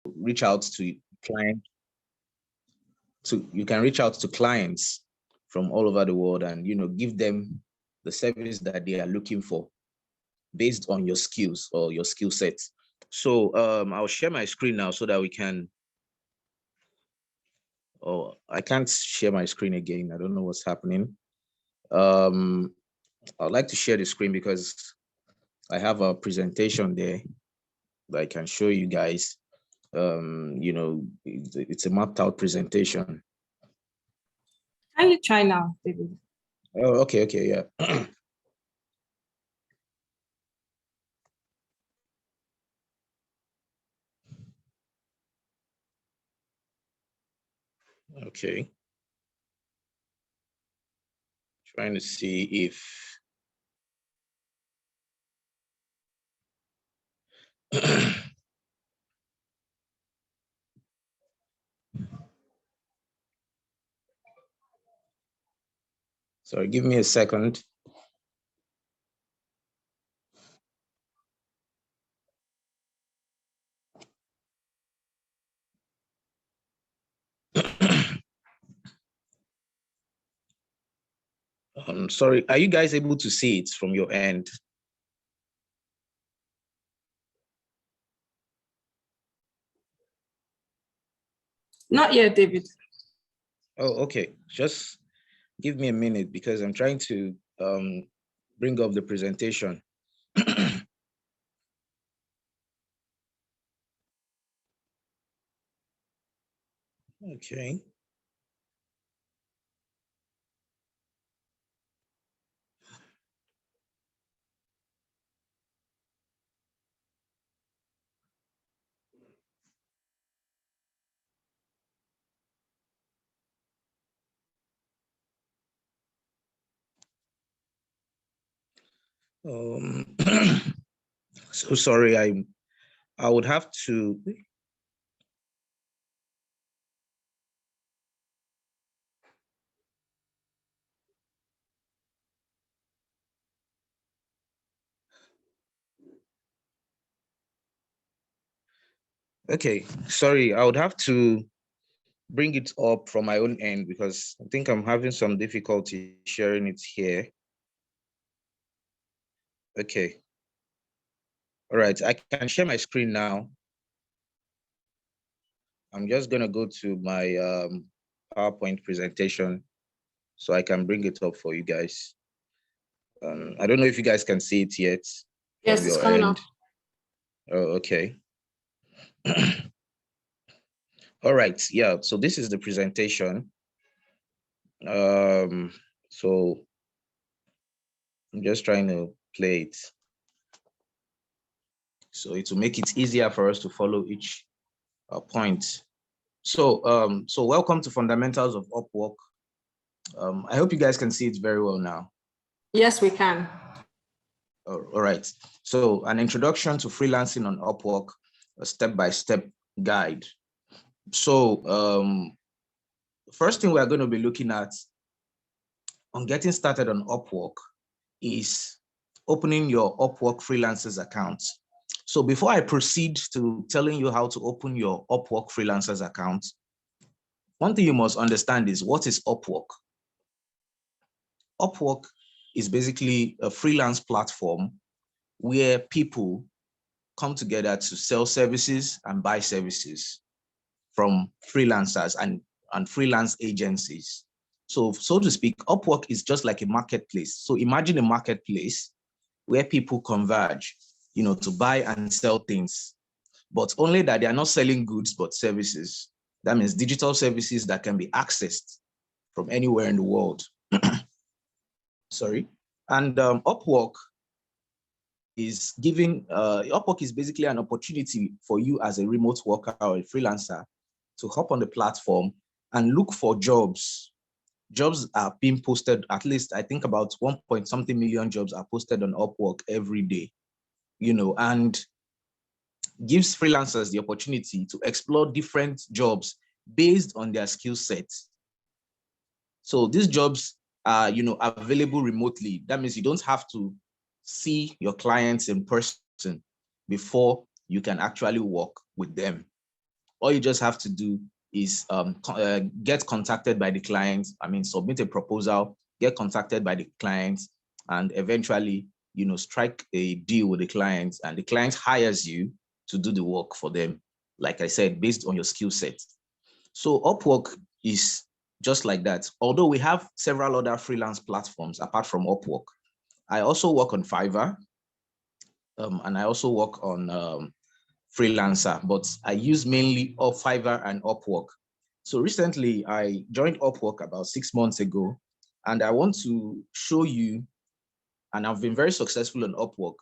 reach out to clients. You can reach out to clients from all over the world and give them the service that they are looking for based on your skills or your skill set. So I'll share my screen now so that we can. Oh, I can't share my screen again. I don't know what's happening. I'd like to share the screen because I have a presentation there that I can show you guys. It's a mapped out presentation. Can you try now, David? Oh, okay, yeah. Okay. Trying to see if sorry, give me a second. Sorry, are you guys able to see it from your end? Not yet, David. Oh, okay. Just give me a minute because I'm trying to bring up the presentation. Okay. So sorry, I would have to. Okay, sorry, I would have to bring it up from my own end because I think I'm having some difficulty sharing it here. Okay. All right, I can share my screen now. I'm just going to go to my PowerPoint presentation so I can bring it up for you guys. I don't know if you guys can see it yet. Yes, it's coming up. Oh, okay. All right, yeah, so this is the presentation. So I'm just trying to play it. So it will make it easier for us to follow each point. So welcome to Fundamentals of Upwork. I hope you guys can see it very well now. Yes, we can. All right. So an introduction to freelancing on Upwork, a step-by-step guide. So first thing we're going to be looking at on getting started on Upwork is opening your Upwork freelancers account. So before I proceed to telling you how to open your Upwork freelancers account, one thing you must understand is what is Upwork? Upwork is basically a freelance platform where people come together to sell services and buy services from freelancers and freelance agencies. So to speak, Upwork is just like a marketplace. So imagine a marketplace where people converge, to buy and sell things, but only that they are not selling goods, but services. That means digital services that can be accessed from anywhere in the world. Sorry. And Upwork is Upwork is basically an opportunity for you as a remote worker or a freelancer to hop on the platform and look for jobs. Jobs are being posted, at least I think about 1.something million jobs are posted on Upwork every day, and gives freelancers the opportunity to explore different jobs based on their skill sets. So these jobs are, available remotely. That means you don't have to see your clients in person before you can actually work with them. All you just have to do is get contacted by the client. Submit a proposal, get contacted by the client, and eventually, strike a deal with the client, and the client hires you to do the work for them. Like I said, based on your skill set. So Upwork is just like that. Although we have several other freelance platforms apart from Upwork. I also work on Fiverr, and I also work on Freelancer, but I use mainly Fiverr and Upwork. So recently I joined Upwork about 6 months ago, and I want to show you, and I've been very successful on Upwork.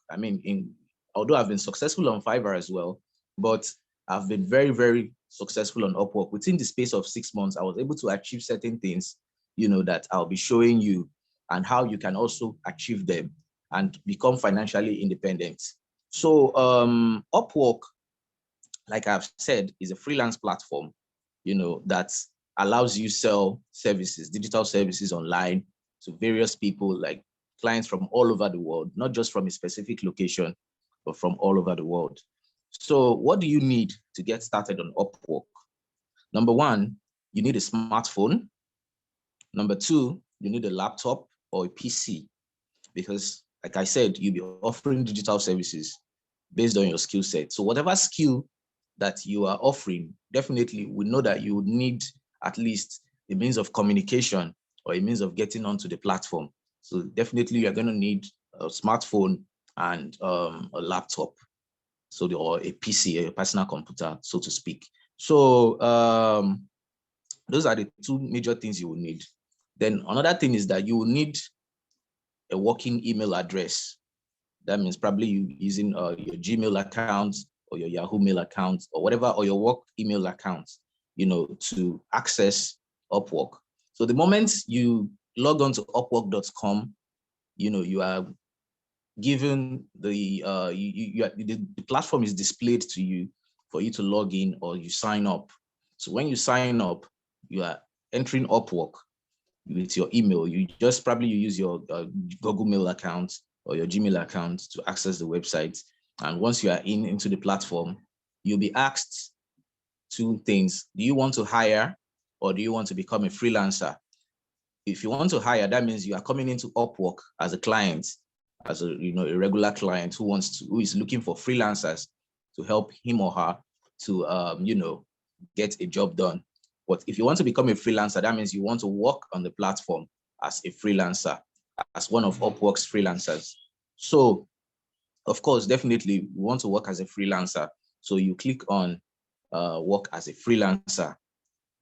Although I've been successful on Fiverr as well, but I've been very, very successful on Upwork. Within the space of 6 months, I was able to achieve certain things, that I'll be showing you, and how you can also achieve them and become financially independent. So Upwork, like I've said, is a freelance platform, that allows you sell services, digital services online to various people, like clients from all over the world, not just from a specific location, but from all over the world. So what do you need to get started on Upwork? Number one, you need a smartphone. Number two, you need a laptop or a PC, because like I said, you'll be offering digital services based on your skill set. So whatever skill that you are offering, definitely we know that you would need at least a means of communication or a means of getting onto the platform. So definitely you're going to need a smartphone and a laptop, or a PC, a personal computer, so to speak. So those are the two major things you will need. Then another thing is that you will need a working email address. That means probably you using your Gmail account or your Yahoo Mail account or whatever, or your work email account, to access Upwork. So the moment you log on to Upwork.com, you are given the platform is displayed to you for you to log in, or you sign up. So when you sign up, you are entering Upwork with your email. You use your Google Mail account or your Gmail account to access the website. And once you are into the platform, you'll be asked two things. Do you want to hire, or do you want to become a freelancer? If you want to hire, that means you are coming into Upwork as a client, as a regular client who is looking for freelancers to help him or her to get a job done. But if you want to become a freelancer, that means you want to work on the platform as a freelancer, as one of Upwork's freelancers. So, of course, definitely you want to work as a freelancer. So you click on work as a freelancer,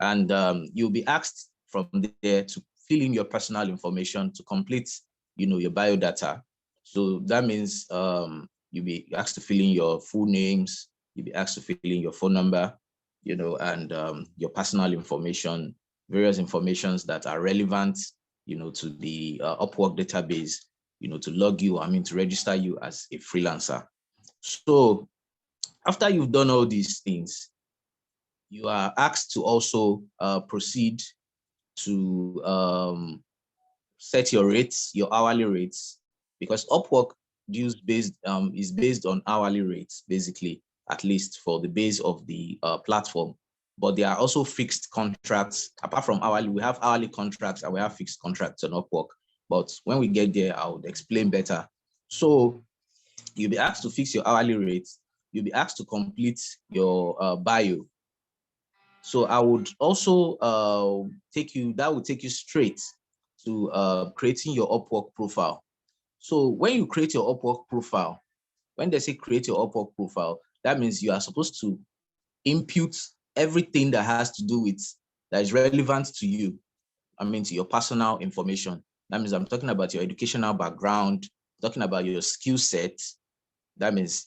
and you'll be asked from there to fill in your personal information, to complete your biodata. So that means you'll be asked to fill in your full names, you'll be asked to fill in your phone number, and your personal information, various informations that are relevant, to the Upwork database, to log you, to register you as a freelancer. So after you've done all these things, you are asked to also proceed to set your rates, your hourly rates, because Upwork is based on hourly rates, basically, at least for the base of the platform. But there are also fixed contracts. Apart from hourly, we have hourly contracts and we have fixed contracts on Upwork. But when we get there, I would explain better. So you'll be asked to fix your hourly rates. You'll be asked to complete your bio. So I would also take you straight to creating your Upwork profile. So when you create your Upwork profile, when they say create your Upwork profile, that means you are supposed to input everything that has to do with, that is relevant to you, to your personal information. That means I'm talking about your educational background, talking about your skill set. That means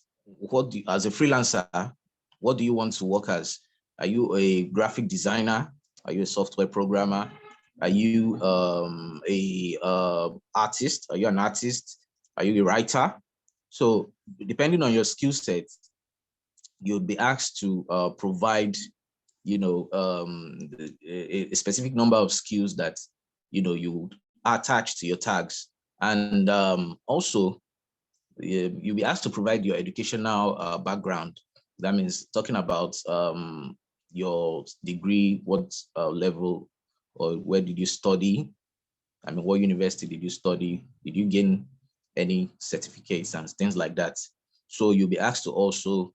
as a freelancer, what do you want to work as? Are you a graphic designer? Are you a software programmer? Are you a artist? Are you an artist? Are you a writer? So depending on your skill set, you'll be asked to provide, a specific number of skills that, you attach to your tags. And also, you'll be asked to provide your educational background. That means talking about your degree, what level, or where did you study? I mean, what university did you study? Did you gain any certificates and things like that? So you'll be asked to also,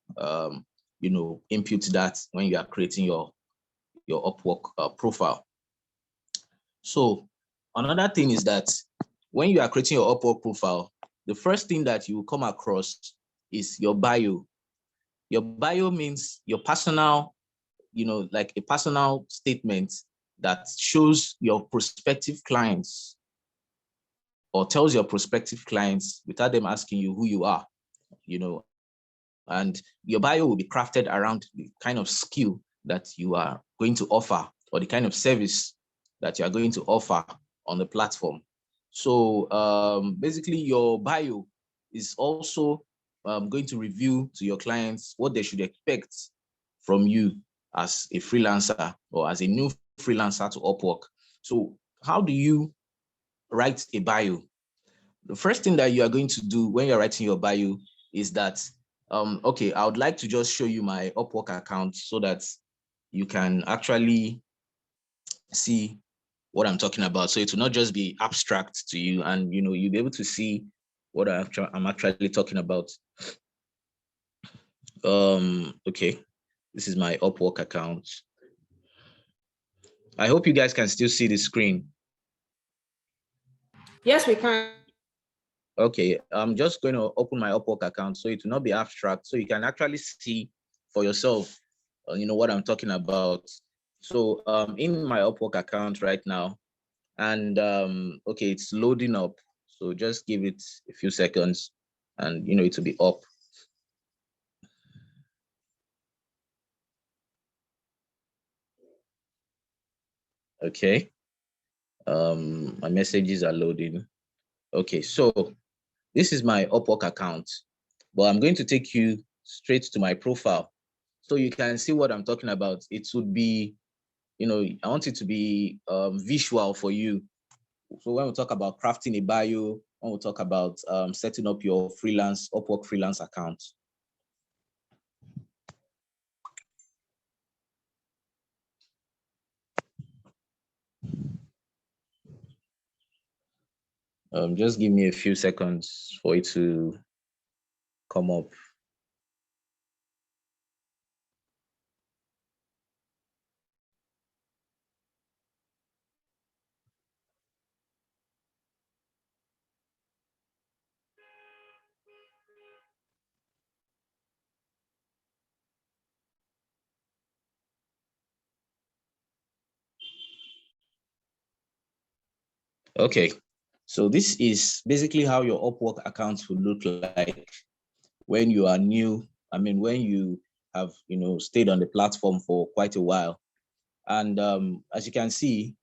input that when you are creating your Upwork profile. So another thing is that when you are creating your Upwork profile, the first thing that you will come across is your bio. Your bio means your personal, like a personal statement that shows your prospective clients or tells your prospective clients without them asking you who you are, and your bio will be crafted around the kind of skill that you are going to offer or the kind of service that you are going to offer on the platform. So basically your bio is also going to reveal to your clients what they should expect from you as a freelancer or as a new freelancer to Upwork. So how do you write a bio? The first thing that you are going to do when you're writing your bio is that, okay, I would like to just show you my Upwork account so that you can actually see what I'm talking about. So it will not just be abstract to you, and you'll be able to see what I'm actually talking about. Okay, this is my Upwork account. I hope you guys can still see the screen. Yes, we can. Okay, I'm just going to open my Upwork account so it will not be abstract, so you can actually see for yourself, what I'm talking about. So in my Upwork account right now, and okay, it's loading up. So just give it a few seconds and it will be up. Okay, my messages are loading. Okay, so this is my Upwork account, but I'm going to take you straight to my profile so you can see what I'm talking about. It would be, I want it to be visual for you. So when we talk about crafting a bio, when we talk about setting up your Upwork freelance account. Just give me a few seconds for it to come up. Okay, so this is basically how your Upwork account will look like when you are new. I mean, when you have, stayed on the platform for quite a while. And as you can see,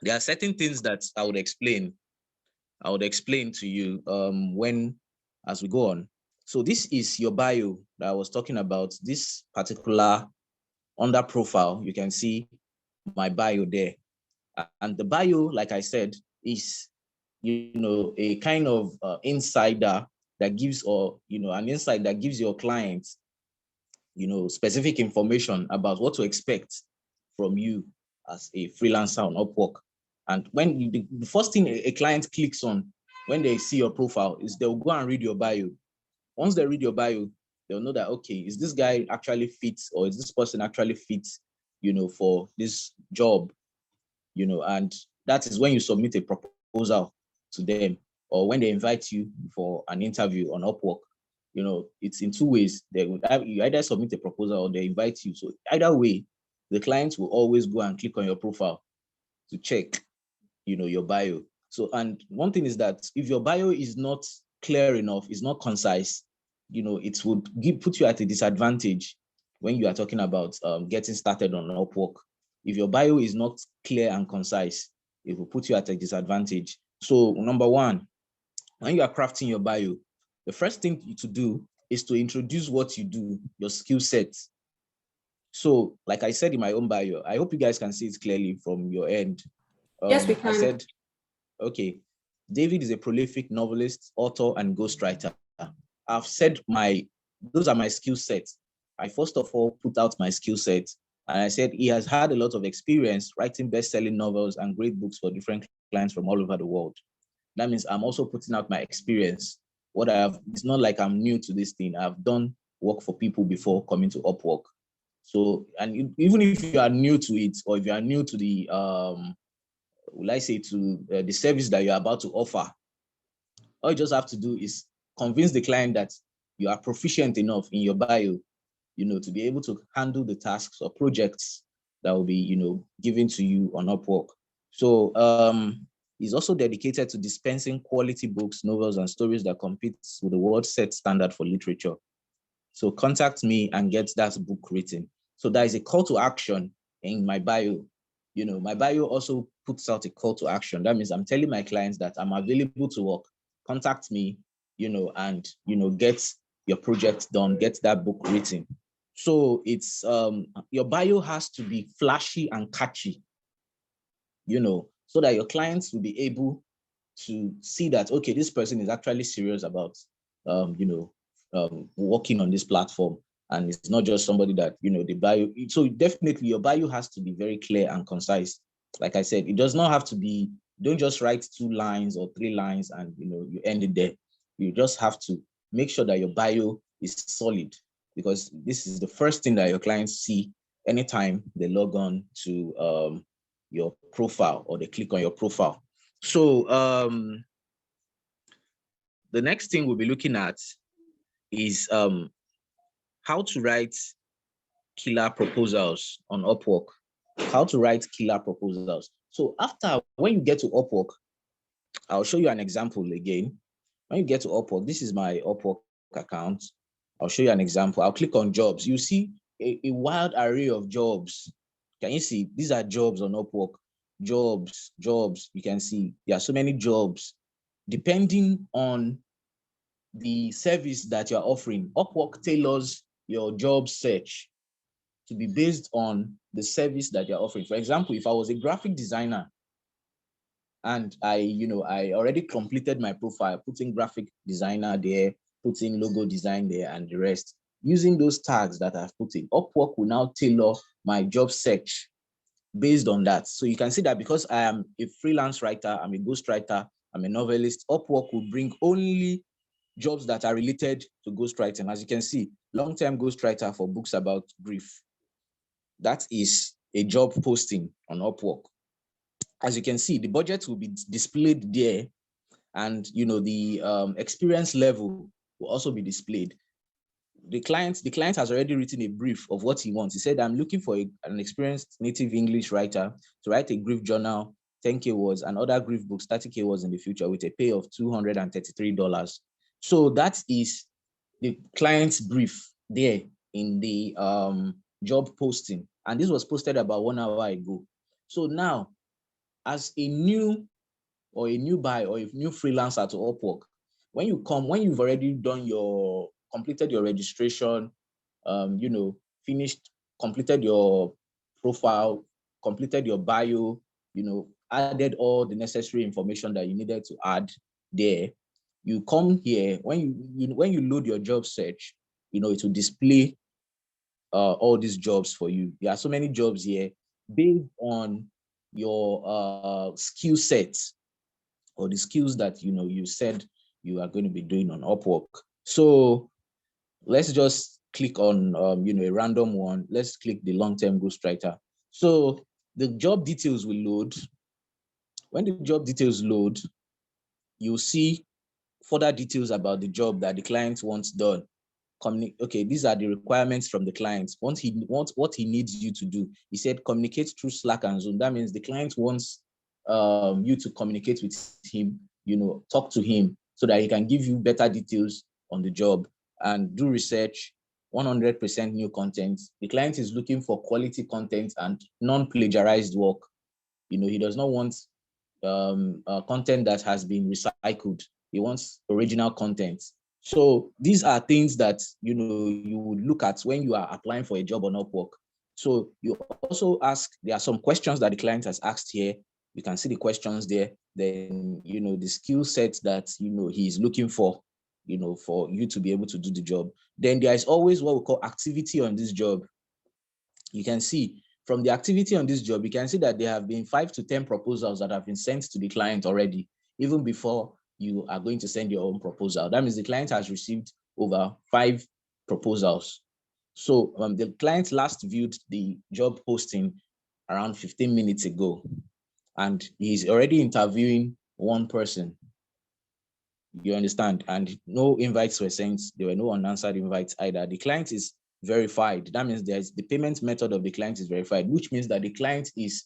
there are certain things that I would explain to you as we go on. So this is your bio that I was talking about. This particular under profile, you can see my bio there. And the bio, like I said, is a kind of insider that gives, or an insight that gives your clients specific information about what to expect from you as a freelancer on Upwork. And when the first thing a client clicks on when they see your profile is they'll go and read your bio. Once they read your bio, they'll know that, okay, is this guy actually fit, or is this person actually fit, for this job, and that is when you submit a proposal to them, or when they invite you for an interview on Upwork. It's in two ways. You either submit a proposal or they invite you. So either way, the clients will always go and click on your profile to check, your bio. So, and one thing is that if your bio is not clear enough, is not concise, it would put you at a disadvantage when you are talking about getting started on Upwork. If your bio is not clear and concise, it will put you at a disadvantage. So number one, when you are crafting your bio, the first thing to do is to introduce what you do, your skill set. So like I said in my own bio, I hope you guys can see it clearly from your end. Yes, we can. I said, okay, David is a prolific novelist, author, and ghostwriter. I've said those are my skill sets. I first of all put out my skill set. And I said he has had a lot of experience writing best-selling novels and great books for different clients from all over the world. That means I'm also putting out my experience. What I have, it's not like I'm new to this thing. I've done work for people before coming to Upwork. So, and even if you are new to it, or if you are new to the, will I say, to the service that you're about to offer, all you just have to do is convince the client that you are proficient enough in your bio, to be able to handle the tasks or projects that will be, given to you on Upwork. So he's also dedicated to dispensing quality books, novels, and stories that competes with the world's set standard for literature. So contact me and get that book written. So there is a call to action in my bio. My bio also puts out a call to action. That means I'm telling my clients that I'm available to work. Contact me, and get your project done, get that book written. So it's your bio has to be flashy and catchy, so that your clients will be able to see that, okay, this person is actually serious about, working on this platform. And it's not just somebody that, the bio. So definitely your bio has to be very clear and concise. Like I said, it does not have to be, don't just write 2 lines or 3 lines and, you end it there. You just have to make sure that your bio is solid, because this is the first thing that your clients see anytime they log on to your profile or they click on your profile. So the next thing we'll be looking at is how to write killer proposals on Upwork. How to write killer proposals. So when you get to Upwork, I'll show you an example again. When you get to Upwork, this is my Upwork account. I'll show you an example. I'll click on jobs. You see a wild array of jobs. Can you see? These are jobs on Upwork. Jobs. You can see there are so many jobs. Depending on the service that you're offering, Upwork tailors your job search to be based on the service that you're offering. For example, if I was a graphic designer and I already completed my profile, putting graphic designer there, putting logo design there and the rest, using those tags that I've put in, Upwork will now tailor my job search based on that. So you can see that because I am a freelance writer, I'm a ghostwriter, I'm a novelist, Upwork will bring only jobs that are related to ghostwriting. As you can see, long-term ghostwriter for books about grief. That is a job posting on Upwork. As you can see, the budget will be displayed there, and the experience level will also be displayed. The client has already written a brief of what he wants. He said, I'm looking for an experienced native English writer to write a grief journal, 10K words, and other grief books, 30K words in the future, with a pay of $233. So that is the client's brief there in the job posting. And this was posted about 1 hour ago. So now, as a new buyer or a new freelancer to Upwork, when you've already completed your registration, completed your profile, completed your bio, added all the necessary information that you needed to add there, you come here, when you load your job search, it will display all these jobs for you. There are so many jobs here based on your skill set or the skills that you said you are going to be doing on Upwork. So let's just click on a random one. Let's click the long-term ghostwriter. So the job details will load. When the job details load, you'll see further details about the job that the client wants done. Okay, these are the requirements from the client. What he needs you to do. He said communicate through Slack and Zoom. That means the client wants you to communicate with him, talk to him so that he can give you better details on the job, and do research, 100% new content. The client is looking for quality content and non-plagiarized work. He does not want content that has been recycled. He wants original content. So these are things that you would look at when you are applying for a job on Upwork. So you also ask, there are some questions that the client has asked here. You can see the questions there. Then the skill set that he is looking for, for you to be able to do the job. Then there is always what we call activity on this job. you can see from the activity on this job, you can see that there have been 5 to 10 proposals that have been sent to the client already, even before you are going to send your own proposal. That means the client has received over 5 proposals. So the client last viewed the job posting around 15 minutes ago, and he's already interviewing one person. You understand? And no invites were sent. There were no unanswered invites either. The client is verified. That means there's the payment method of the client is verified, which means that the client is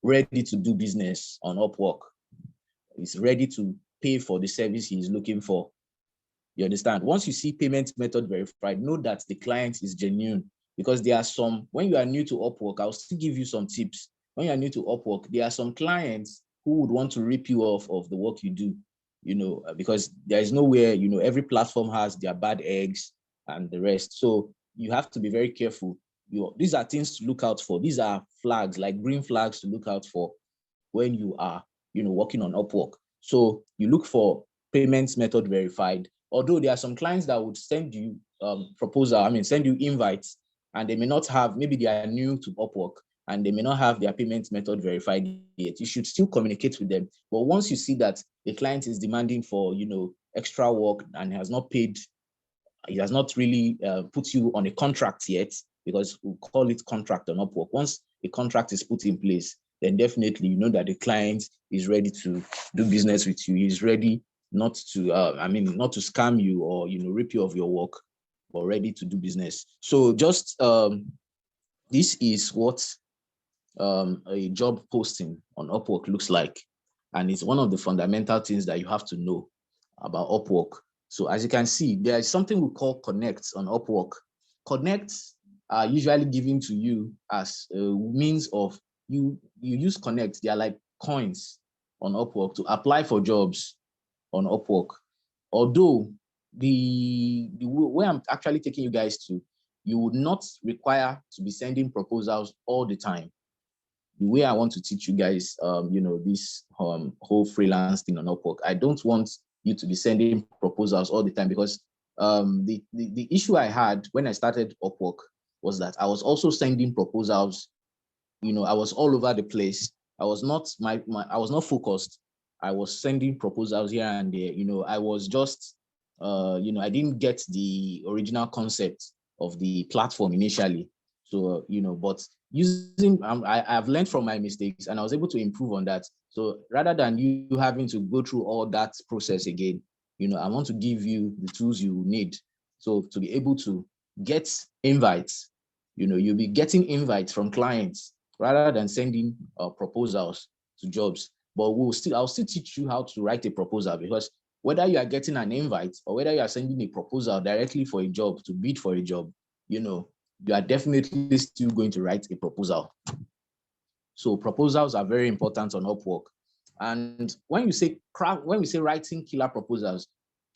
ready to do business on Upwork. He's ready to pay for the service he is looking for. You understand? Once you see payment method verified, know that the client is genuine, because there are some, when you are new to Upwork, I'll still give you some tips. When you are new to Upwork, there are some clients who would want to rip you off of the work you do, because there is nowhere, every platform has their bad eggs and the rest. So you have to be very careful. These are things to look out for. These are flags, like green flags to look out for when you are, working on Upwork. So you look for payments method verified. Although there are some clients that would send you send you invites, and they may not have, maybe they are new to Upwork and they may not have their payment method verified yet. You should still communicate with them. But once you see that the client is demanding for, extra work and has not paid, he has not really put you on a contract yet, because we call it contract on Upwork. Once a contract is put in place, then definitely you know that the client is ready to do business with you. He's ready not to, not to scam you or, rip you of your work, but ready to do business. So just this is what a job posting on Upwork looks like. And it's one of the fundamental things that you have to know about Upwork. So as you can see, there is something we call connects on Upwork. Connects are usually given to you as a means of, you use connects. They are like coins on Upwork to apply for jobs on Upwork. Although the way I'm actually taking you guys to, you would not require to be sending proposals all the time. The way I want to teach you guys, this whole freelance thing on Upwork, I don't want you to be sending proposals all the time, because the issue I had when I started Upwork was that I was also sending proposals. I was all over the place. I was not I was not focused. I was sending proposals here and there. I was just I didn't get the original concept of the platform initially. So but using I've learned from my mistakes, and I was able to improve on that. So rather than you having to go through all that process again, I want to give you the tools you need, so to be able to get invites. You'll be getting invites from clients rather than sending proposals to jobs. But I'll still teach you how to write a proposal, because whether you are getting an invite or whether you are sending a proposal directly for a job, to bid for a job, you are definitely still going to write a proposal. So proposals are very important on Upwork. And when we say writing killer proposals,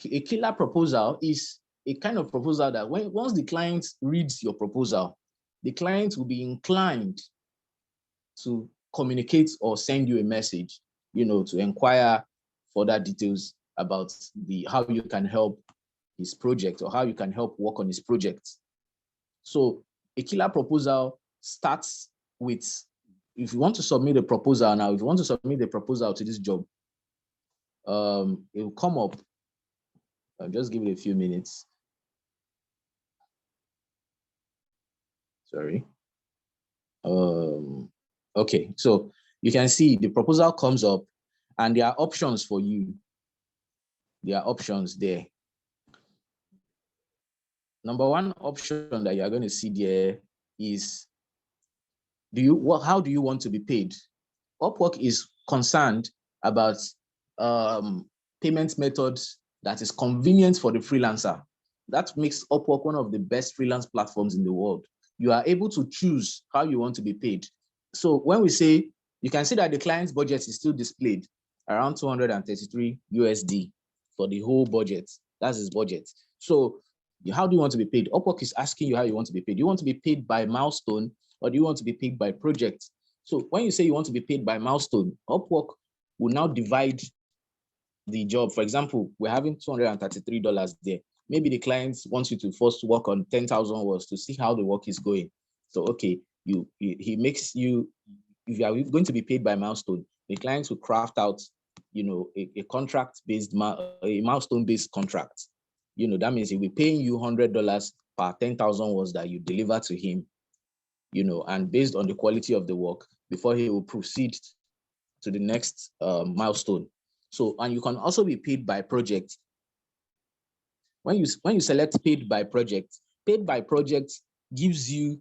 a killer proposal is a kind of proposal that once the client reads your proposal, the client will be inclined to communicate or send you a message, to inquire further details about how you can help his project, or how you can help work on his project. So a killer proposal starts with, if you want to submit a proposal now, if you want to submit a proposal to this job, it will come up. I'll just give it a few minutes. Sorry. Okay, so you can see the proposal comes up, and there are options for you. There are options there. Number one option that you are going to see there is, how do you want to be paid? Upwork is concerned about payment methods that is convenient for the freelancer. That makes Upwork one of the best freelance platforms in the world. You are able to choose how you want to be paid. So when we say, you can see that the client's budget is still displayed around 233 USD for the whole budget. That's his budget. So how do you want to be paid? Upwork is asking you how you want to be paid. Do you want to be paid by milestone, or do you want to be paid by project? So when you say you want to be paid by milestone, Upwork will now divide the job. For example, we're having $233 there. Maybe the client wants you to first work on 10,000 words to see how the work is going. So, okay, he makes you, if you are going to be paid by milestone, the clients will craft out, a contract-based, a milestone-based contract. That means he'll be paying you $100 per 10,000 words that you deliver to him, and based on the quality of the work, before he will proceed to the next milestone. So, and you can also be paid by project. When you select paid by project gives you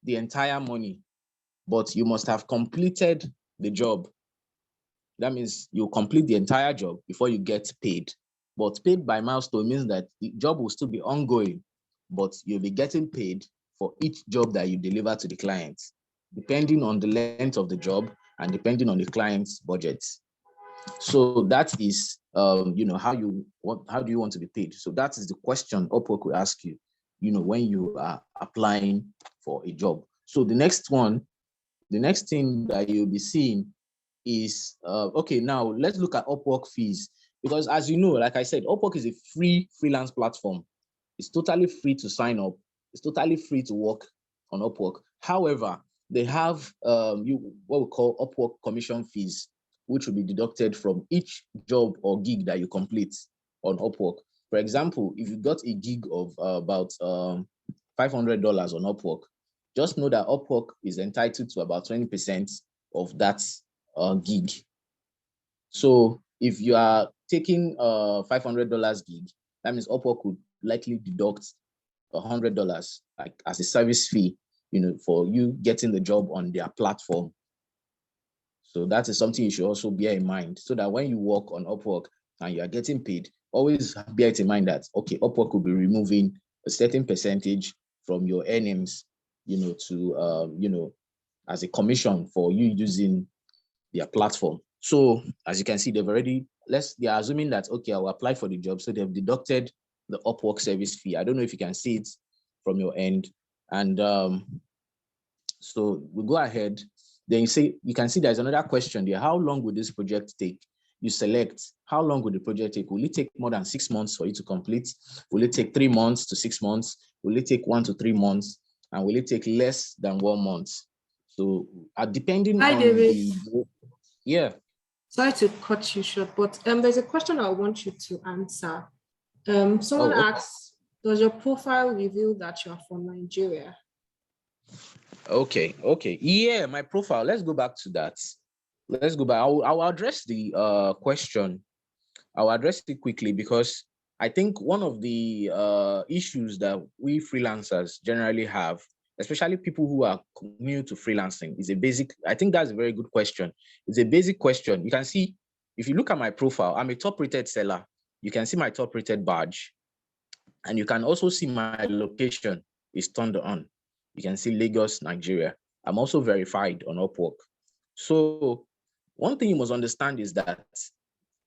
the entire money, but you must have completed the job. That means you complete the entire job before you get paid. But paid by milestone means that the job will still be ongoing, but you'll be getting paid for each job that you deliver to the client, depending on the length of the job and depending on the client's budget. So that is, how do you want to be paid? So that is the question Upwork will ask you, when you are applying for a job. So the next thing that you'll be seeing is, okay, now let's look at Upwork fees. Because as you know, like I said, Upwork is a free freelance platform. It's totally free to sign up. It's totally free to work on Upwork. However, they have what we call Upwork commission fees, which will be deducted from each job or gig that you complete on Upwork. For example, if you got a gig of about $500 on Upwork, just know that Upwork is entitled to about 20% of that gig. So if you are taking a $500 gig, that means Upwork would likely deduct $100 like as a service fee, for you getting the job on their platform. So that is something you should also bear in mind, so that when you work on Upwork and you are getting paid, always bear it in mind that, okay, Upwork will be removing a certain percentage from your earnings, to, as a commission for you using their platform. So as you can see, they are assuming that, okay, I'll apply for the job. So they've deducted the Upwork service fee. I don't know if you can see it from your end. And so we go ahead. Then you can see there's another question there. How long will this project take? You select how long will the project take. Will it take more than 6 months for you to complete? Will it take 3 months to 6 months? Will it take 1 to 3 months? And will it take less than 1 month? So depending on David. Yeah. Sorry to cut you short, but there's a question I want you to answer. Someone asks, does your profile reveal that you're from Nigeria? Okay. Yeah, my profile. Let's go back to that. Let's go back. I'll address the question. I'll address it quickly because I think one of the issues that we freelancers generally have, especially people who are new to freelancing, is I think that's a very good question. It's a basic question. You can see, if you look at my profile, I'm a top-rated seller. You can see my top-rated badge. And you can also see my location is turned on. You can see Lagos, Nigeria. I'm also verified on Upwork. So one thing you must understand is that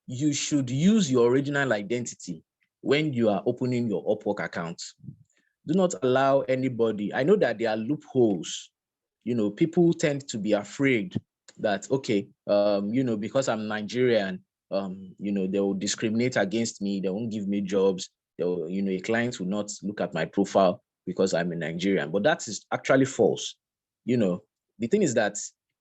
you should use your original identity when you are opening your Upwork account. Do not allow anybody. I know that there are loopholes. People tend to be afraid that, okay, because I'm Nigerian, they will discriminate against me. They won't give me jobs. A client will not look at my profile because I'm a Nigerian. But that is actually false. The thing is that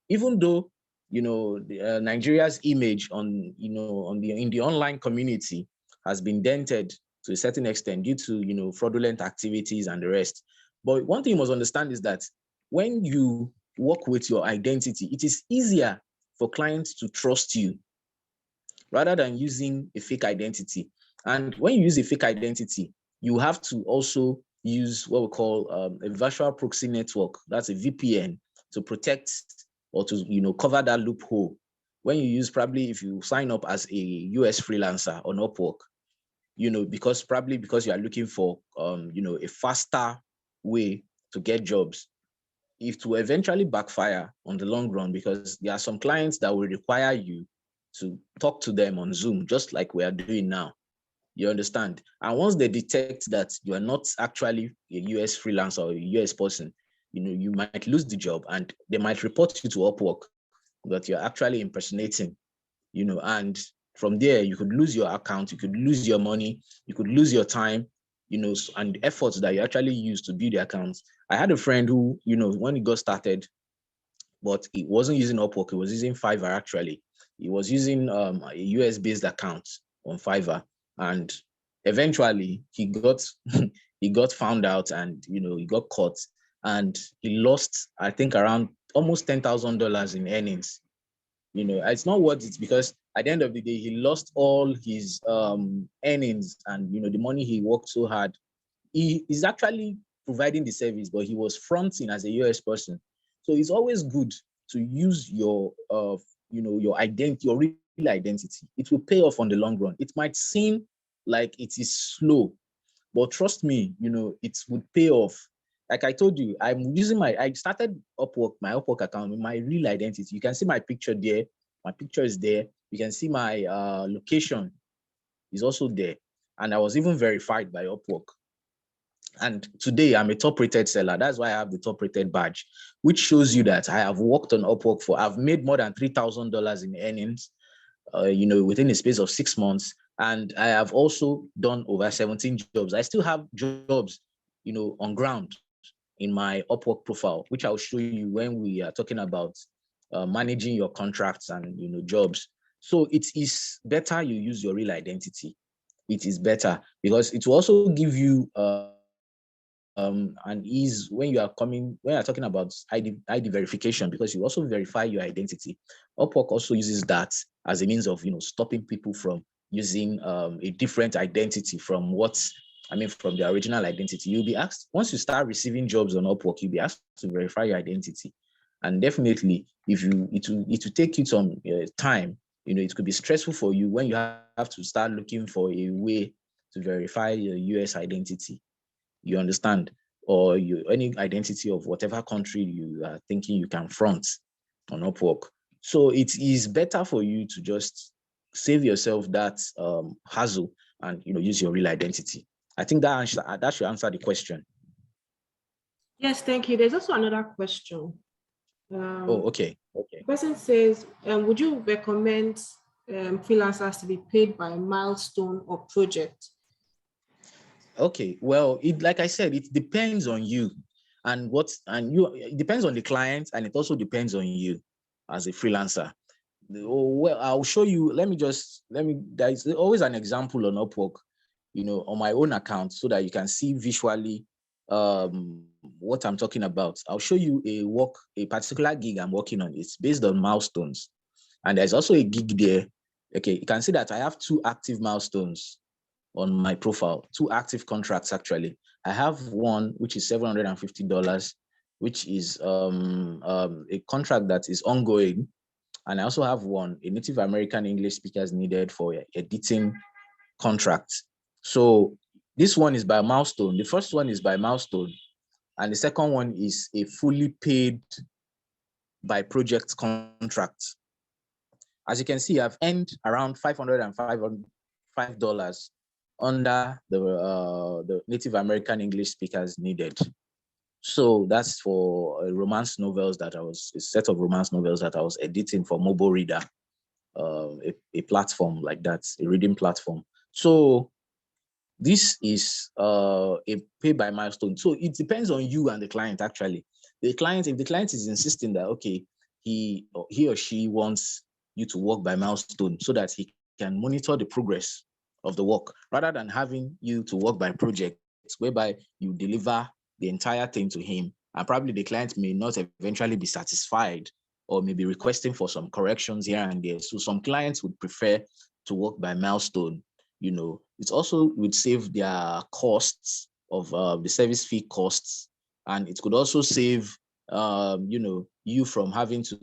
even though, Nigeria's image in the online community has been dented to a certain extent due to, fraudulent activities and the rest. But one thing you must understand is that when you work with your identity, it is easier for clients to trust you rather than using a fake identity. And when you use a fake identity, you have to also use what we call a virtual proxy network. That's a VPN to protect or to cover that loophole. When you use, probably if you sign up as a US freelancer on Upwork, because you are looking for a faster way to get jobs, it will eventually backfire on the long run, because there are some clients that will require you to talk to them on Zoom, just like we are doing now. You understand? And once they detect that you are not actually a US freelancer or a US person, you might lose the job and they might report you to Upwork that you're actually impersonating, and from there you could lose your account, you could lose your money, you could lose your time, and efforts that you actually use to build the accounts. I had a friend who, when he got started, but he wasn't using Upwork, he was using Fiverr actually. He was using a US-based account on Fiverr, and eventually he got he got found out, and he got caught, and he lost, I think, around almost $10,000 in earnings. It's not worth it, because at the end of the day, he lost all his earnings, and the money he worked so hard. He is actually providing the service, but he was fronting as a US person. So it's always good to use your your identity, your real identity. It will pay off on the long run. It might seem like it is slow, but trust me, it would pay off. Like I told you, I started Upwork, my Upwork account with my real identity. You can see my picture there. My picture is there. You can see my location is also there. And I was even verified by Upwork. And today I'm a top rated seller. That's why I have the top rated badge, which shows you that I have worked on Upwork I've made more than $3,000 in earnings, within a space of 6 months. And I have also done over 17 jobs. I still have jobs, on ground in my Upwork profile, which I'll show you when we are talking about managing your contracts and, jobs. So it is better you use your real identity. It is better because it will also give you an ease when you are talking about ID verification, because you also verify your identity. Upwork also uses that as a means of stopping people from using a different identity from from the original identity. You'll be asked, once you start receiving jobs on Upwork, you'll be asked to verify your identity. And definitely, it will take you some time. It could be stressful for you when you have to start looking for a way to verify your US identity. You understand? Or any identity of whatever country you are thinking you can front on Upwork. So it is better for you to just save yourself that hassle and use your real identity. I think that should answer the question. Yes, thank you. There's also another question. Okay. The person says, would you recommend freelancers to be paid by milestone or project? Okay, well, like I said, it depends on you, it depends on the client, and it also depends on you as a freelancer. Well, I'll show you. There's always an example on Upwork, on my own account, so that you can see visually what I'm talking about. I'll show you a particular gig I'm working on. It's based on milestones, and there's also a gig there. Okay, you can see that I have 2 active milestones on my profile, 2 active contracts actually. I have one which is $750, which is a contract that is ongoing. And I also have one, a Native American English speakers needed for editing contract. So this one is by milestone. The first one is by milestone. And the second one is a fully paid by project contract. As you can see, I've earned around $505 under the Native American English speakers needed. So that's for a set of romance novels that I was editing for Mobile Reader, a platform like that, a reading platform. So this is a pay by milestone. So it depends on you and the client actually. If the client is insisting that, okay, he or she wants you to work by milestone so that he can monitor the progress of the work, rather than having you to work by projects whereby you deliver the entire thing to him, and probably the client may not eventually be satisfied or maybe requesting for some corrections here and there. So some clients would prefer to work by milestone. It also would save their costs of the service fee costs, and it could also save you from having to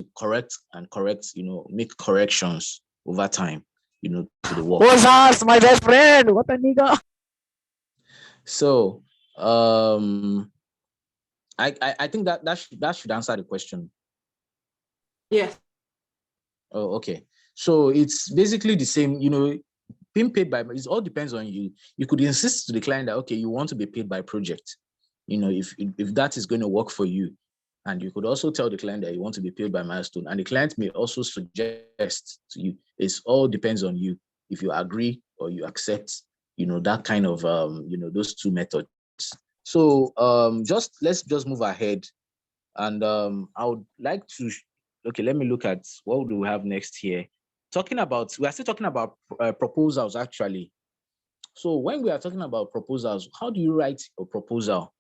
make corrections over time, to the work. What's my best friend? What a nigga. So I think that should answer the question. Yes. Oh, okay. So it's basically the same, being paid by, it all depends on you. You could insist to the client that, okay, you want to be paid by project, if that is going to work for you. And you could also tell the client that you want to be paid by milestone, and the client may also suggest to you. It all depends on you if you agree or you accept, that kind of, those 2 methods. So let's just move ahead, and I would like to. Okay, let me look at what do we have next here. We are still talking about proposals actually. So when we are talking about proposals, how do you write a proposal?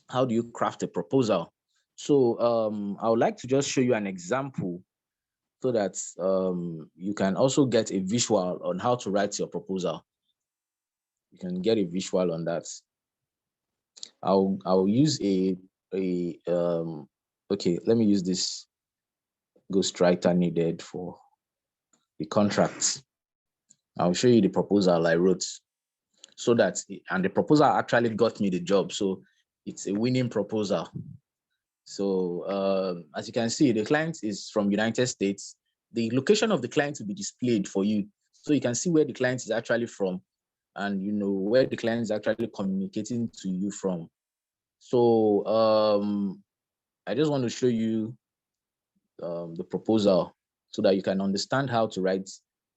How do you craft a proposal? So I would like to just show you an example so that you can also get a visual on how to write your proposal. You can get a visual on that. I'll use okay, let me use this ghostwriter needed for the contract. I'll show you the proposal I wrote so that, and the proposal actually got me the job. So it's a winning proposal. So as you can see, the client is from United States. The location of the client will be displayed for you. So you can see where the client is actually from, and you know where the client is actually communicating to you from. So I just want to show you the proposal so that you can understand how to write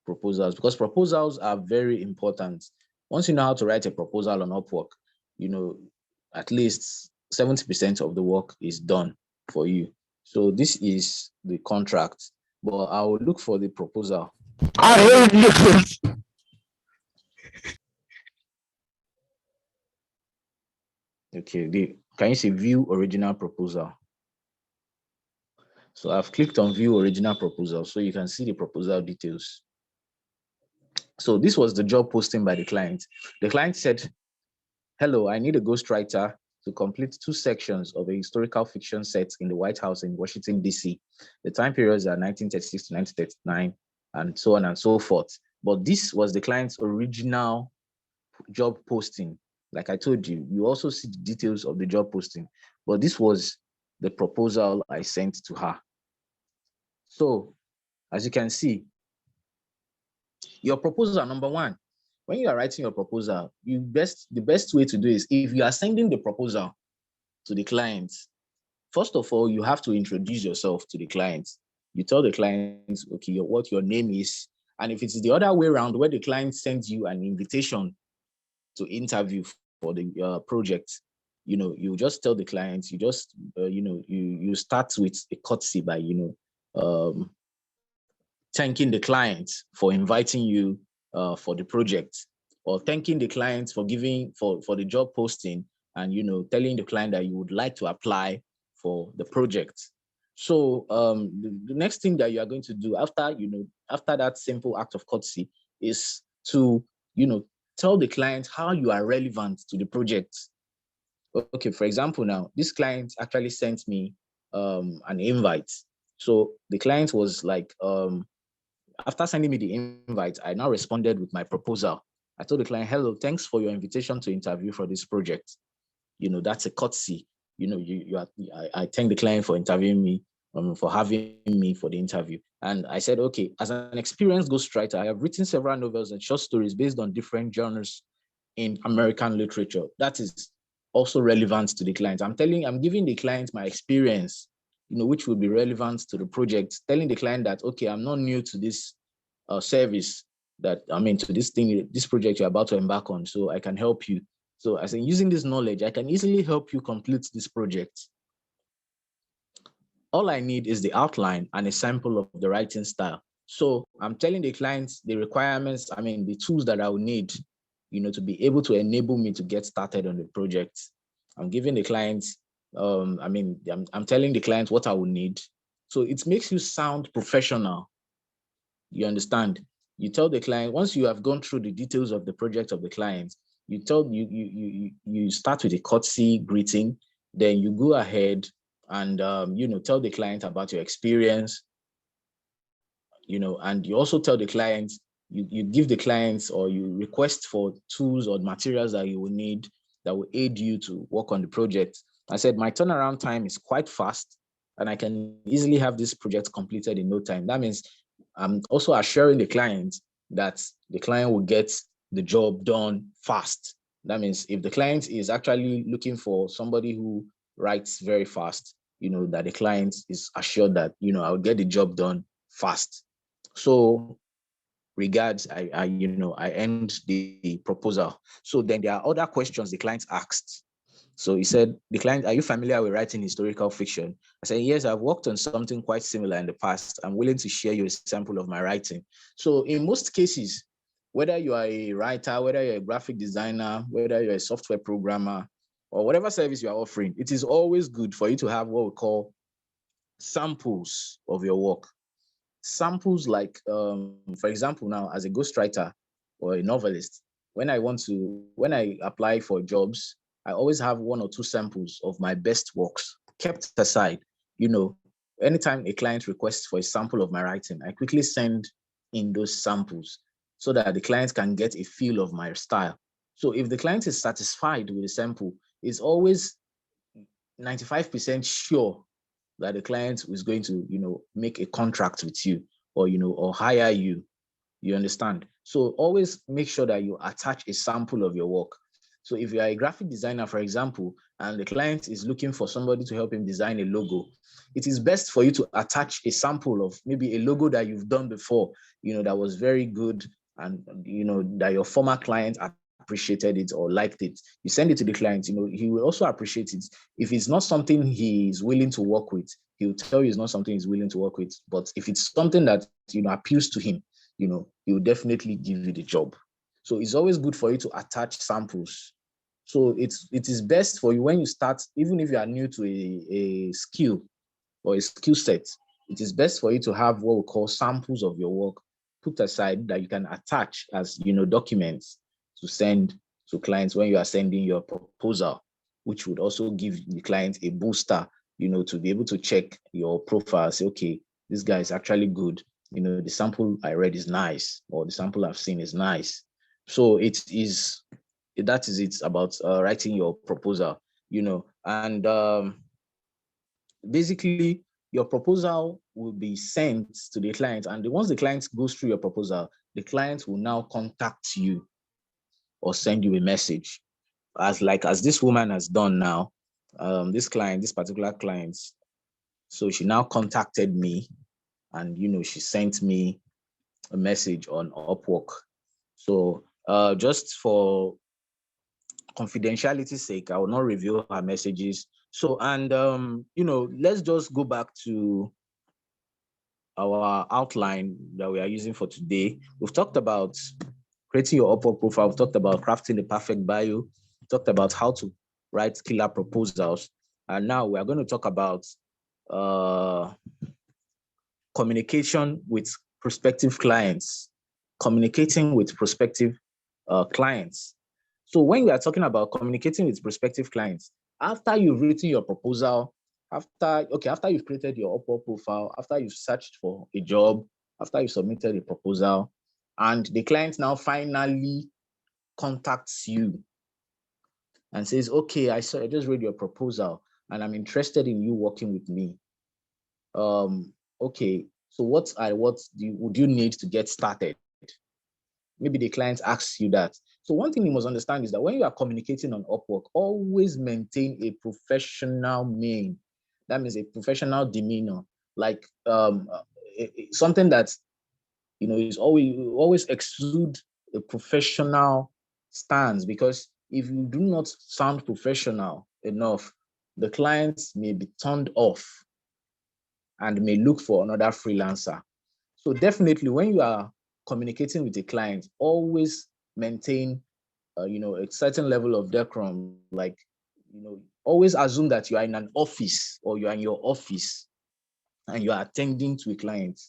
proposals, because proposals are very important. Once you know how to write a proposal on Upwork, you know, at least 70% of the work is done for you. So this is the contract, but I will look for the proposal. I hate this. Okay, can you see view original proposal? So I've clicked on view original proposal so you can see the proposal details. So this was the job posting by the client. The client said, "Hello, I need a ghostwriter to complete 2 sections of a historical fiction set in the White House in Washington, D.C. The time periods are 1936 to 1939, and so on and so forth." But this was the client's original job posting. Like I told you, you also see the details of the job posting, but this was the proposal I sent to her. So as you can see, your proposal, number one, when you are writing your proposal, the best way to do is, if you are sending the proposal to the client, first of all, you have to introduce yourself to the client. You tell the client, okay, what your name is. And if it's the other way around, where the client sends you an invitation to interview for the project, you know, you just tell the client, you just, you start with a courtesy by, thanking the client for inviting you for the project, or thanking the client for giving for the job posting, and telling the client that you would like to apply for the project. So the next thing that you are going to do after that simple act of courtesy is to tell the client how you are relevant to the project. Okay, for example, now this client actually sent me an invite. So the client was like, after sending me the invite, I now responded with my proposal. I told the client, "Hello, thanks for your invitation to interview for this project. That's a courtesy. I thank the client for interviewing me, for having me for the interview." And I said, "Okay, as an experienced ghostwriter, I have written several novels and short stories based on different genres in American literature." That is also relevant to the client. I'm giving the client my experience, which will be relevant to the project, telling the client that, okay, I'm not new to this service, to this project you're about to embark on, so I can help you. So I say, using this knowledge, I can easily help you complete this project. All I need is the outline and a sample of the writing style. So I'm telling the clients the requirements, the tools that I will need, to be able to enable me to get started on the project. I'm giving the clients, I'm telling the client what I will need. So it makes you sound professional. You understand? You tell the client, once you have gone through the details of the project of the client, you start with a courtesy greeting, then you go ahead and tell the client about your experience, and you also tell the client, you give the clients, or you request for tools or materials that you will need that will aid you to work on the project. I said my turnaround time is quite fast, and I can easily have this project completed in no time. That means I'm also assuring the client that the client will get the job done fast. That means if the client is actually looking for somebody who writes very fast, that the client is assured that, I'll get the job done fast. So regards, I end the proposal. So then there are other questions the client asked. So he said, the client, are you familiar with writing historical fiction? I said, yes, I've worked on something quite similar in the past. I'm willing to share you a sample of my writing. So in most cases, whether you are a writer, whether you're a graphic designer, whether you're a software programmer, or whatever service you are offering, it is always good for you to have what we call samples of your work. Samples like, for example, now as a ghostwriter or a novelist, when I apply for jobs, I always have one or two samples of my best works kept aside. You know, anytime a client requests for a sample of my writing, I quickly send in those samples so that the client can get a feel of my style. So if the client is satisfied with the sample, it's always 95% sure that the client is going to, make a contract with you or, or hire you. You understand? So always make sure that you attach a sample of your work. So if you are a graphic designer, for example, and the client is looking for somebody to help him design a logo, it is best for you to attach a sample of maybe a logo that you've done before, that was very good, and, that your former client appreciated it or liked it. You send it to the client, he will also appreciate it. If it's not something he is willing to work with, he'll tell you it's not something he's willing to work with. But if it's something that, appeals to him, he will definitely give you the job. So it's always good for you to attach samples. So it is best for you when you start, even if you are new to a skill or a skill set, it is best for you to have what we call samples of your work put aside that you can attach as, documents to send to clients when you are sending your proposal, which would also give the client a booster, to be able to check your profile, say, okay, this guy is actually good. The sample I read is nice, or the sample I've seen is nice. So that is it about writing your proposal, and basically your proposal will be sent to the client, and once the client goes through your proposal, the client will now contact you or send you a message, as this woman has done now. This particular client, so she now contacted me, and she sent me a message on Upwork. So just for confidentiality's sake, I will not reveal her messages. So, and let's just go back to our outline that we are using for today. We've talked about creating your Upwork profile. We've talked about crafting the perfect bio. We've talked about how to write killer proposals. And now we are going to talk about communication with prospective clients, communicating with prospective clients. So when we are talking about communicating with prospective clients, after you've written your proposal, after you've created your Upwork profile, after you've searched for a job, after you submitted a proposal, and the client now finally contacts you and says, okay, I just read your proposal and I'm interested in you working with me. Okay, so what would you need to get started? Maybe the client asks you that. So one thing you must understand is that when you are communicating on Upwork, always maintain a professional mien. That means a professional demeanor, like something that is always exude a professional stance, because if you do not sound professional enough, the clients may be turned off and may look for another freelancer. So definitely when you are communicating with a client, always maintain a certain level of decorum. Like, always assume that you are in an office or you are in your office and you are attending to a client.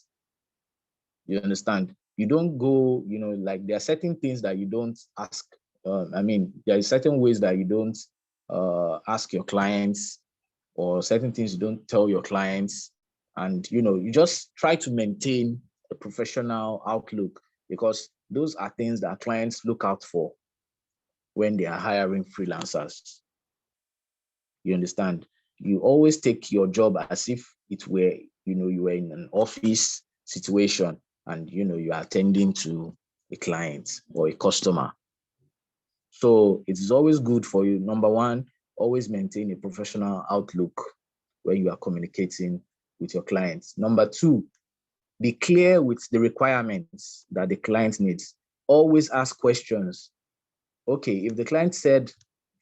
You understand? You don't go, like there are certain things that you don't ask. There are certain ways that you don't ask your clients, or certain things you don't tell your clients. And, you just try to maintain a professional outlook, because those are things that clients look out for when they are hiring freelancers. You understand? You always take your job as if it were, you were in an office situation and, you are attending to a client or a customer. So it is always good for you. Number one, always maintain a professional outlook when you are communicating with your clients. Number two, be clear with the requirements that the client needs. Always ask questions. Okay, if the client said,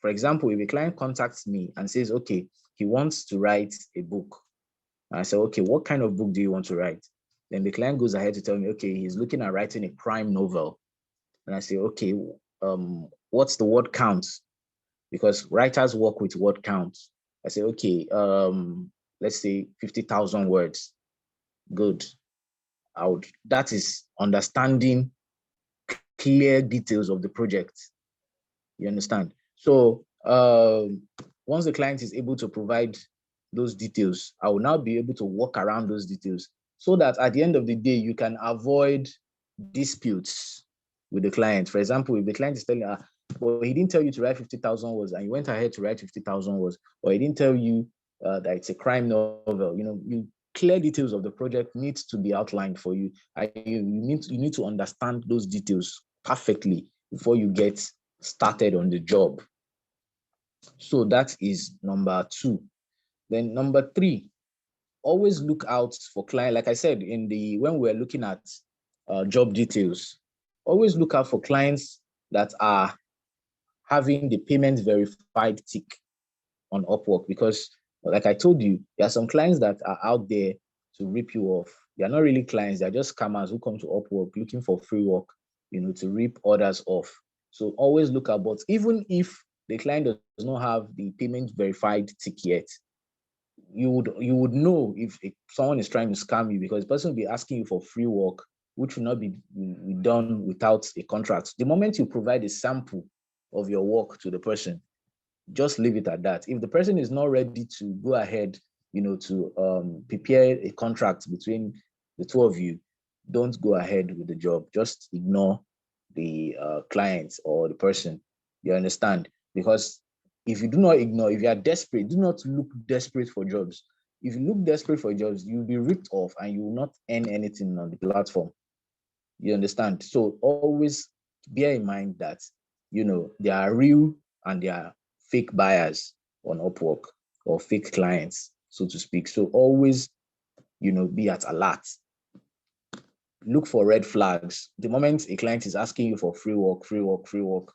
For example, if a client contacts me and says, okay, he wants to write a book. And I say, okay, what kind of book do you want to write? Then the client goes ahead to tell me, okay, he's looking at writing a crime novel. And I say, okay, what's the word count? Because writers work with word count. I say, okay, let's say 50,000 words. Good. That is understanding clear details of the project. You understand? So once the client is able to provide those details, I will now be able to work around those details so that at the end of the day, you can avoid disputes with the client. For example, if the client is telling you, well, he didn't tell you to write 50,000 words and you went ahead to write 50,000 words, or he didn't tell you that it's a crime novel, you clear details of the project needs to be outlined for you. You need to understand those details perfectly before you get started on the job. So that is number 2. Then number 3, always look out for client. Like I said, when we're looking at job details, always look out for clients that are having the payment verified tick on Upwork, because like I told you, there are some clients that are out there to rip you off. They are not really clients, they're just scammers who come to Upwork looking for free work, to rip others off. So always look out. But even if the client does not have the payment verified tick yet, you would know if someone is trying to scam you, because the person will be asking you for free work, which will not be done without a contract. The moment you provide a sample of your work to the person, just leave it at that. If the person is not ready to go ahead, to prepare a contract between the two of you, don't go ahead with the job. Just ignore the client or the person. You understand? Because if you do not ignore, if you are desperate, do not look desperate for jobs. If you look desperate for jobs, you'll be ripped off and you will not earn anything on the platform. You understand? So always bear in mind that, there are real and there are fake buyers on Upwork, or fake clients, so to speak. So always, be at alert. Look for red flags. The moment a client is asking you for free work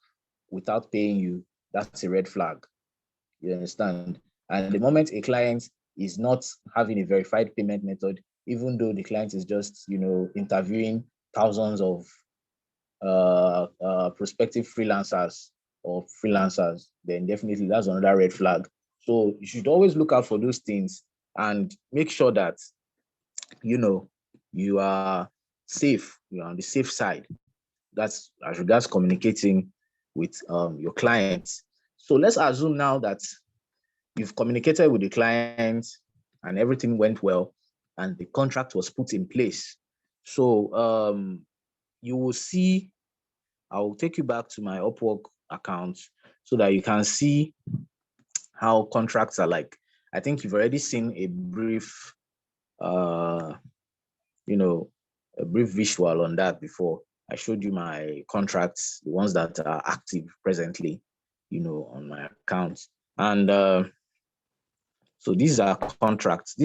without paying you, that's a red flag. You understand? And the moment a client is not having a verified payment method, even though the client is just, interviewing thousands of prospective freelancers or freelancers, then definitely that's another red flag. So you should always look out for those things and make sure that, you are safe, you're on the safe side. That's as regards communicating with your clients. So let's assume now that you've communicated with the client and everything went well and the contract was put in place. So you will see, I'll take you back to my Upwork account so that you can see how contracts are like. I think you've already seen a brief, a brief visual on that before. I showed you my contracts, the ones that are active presently, on my account. And so these are contracts.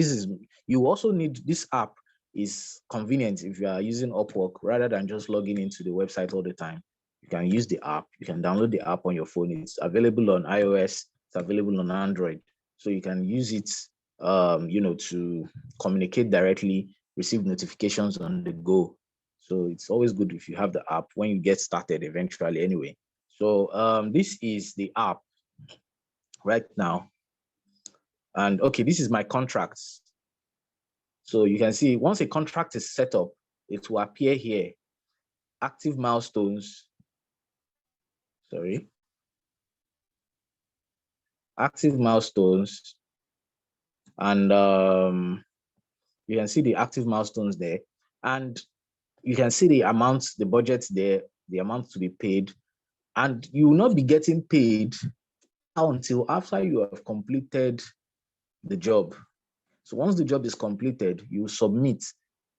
You also need, this app is convenient if you are using Upwork rather than just logging into the website all the time. You can use the app. You can download the app on your phone. It's available on iOS. It's available on Android. So you can use it, to communicate directly, receive notifications on the go. So it's always good if you have the app when you get started eventually anyway. So this is the app right now. And okay, this is my contracts. So you can see once a contract is set up, it will appear here. Active milestones. Sorry. Active milestones. And you can see the active milestones there. And you can see the amounts, the budgets there, the amounts to be paid. And you will not be getting paid until after you have completed the job. So once the job is completed, you submit.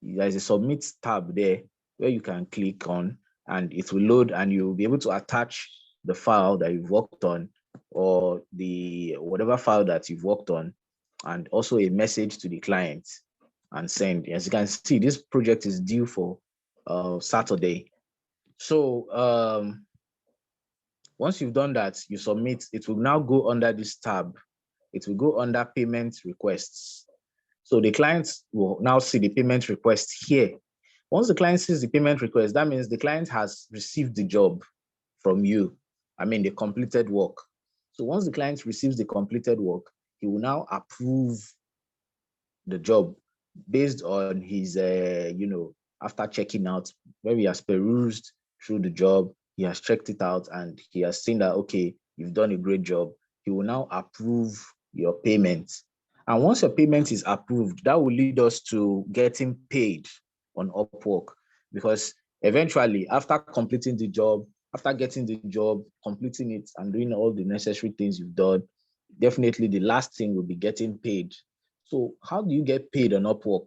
There's a submit tab there where you can click on and it will load and you'll be able to attach the file that you've worked on or the whatever file that you've worked on, and also a message to the client and send. As you can see, this project is due for Saturday. So Once you've done that, you submit. It will now go under this tab. It will go under payment requests. So the clients will now see the payment request here. Once the client sees the payment request, that means the client has received the job from you. I mean, the completed work. So once the client receives the completed work, he will now approve the job based on his, after checking out, where he has perused through the job, he has checked it out and he has seen that, okay, you've done a great job. He will now approve your payment. And once your payment is approved, that will lead us to getting paid on Upwork, because eventually, after completing the job, after getting the job, completing it and doing all the necessary things you've done, definitely the last thing will be getting paid. So how do you get paid on Upwork?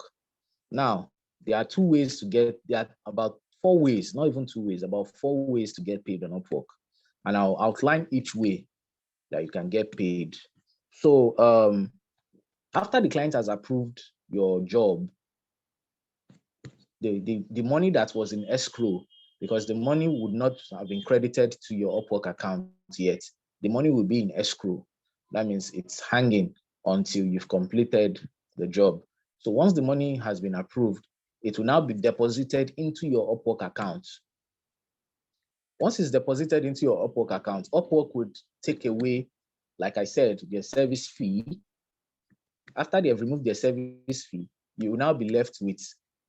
Now, there are two ways to get, there are about 4 ways, not even 2 ways, about 4 ways to get paid on Upwork. And I'll outline each way that you can get paid. So after the client has approved your job, the money that was in escrow, because the money would not have been credited to your Upwork account yet, the money will be in escrow. That means it's hanging until you've completed the job. So once the money has been approved, it will now be deposited into your Upwork account. Once it's deposited into your Upwork account, Upwork would take away, like I said, their service fee. After they have removed their service fee, you will now be left with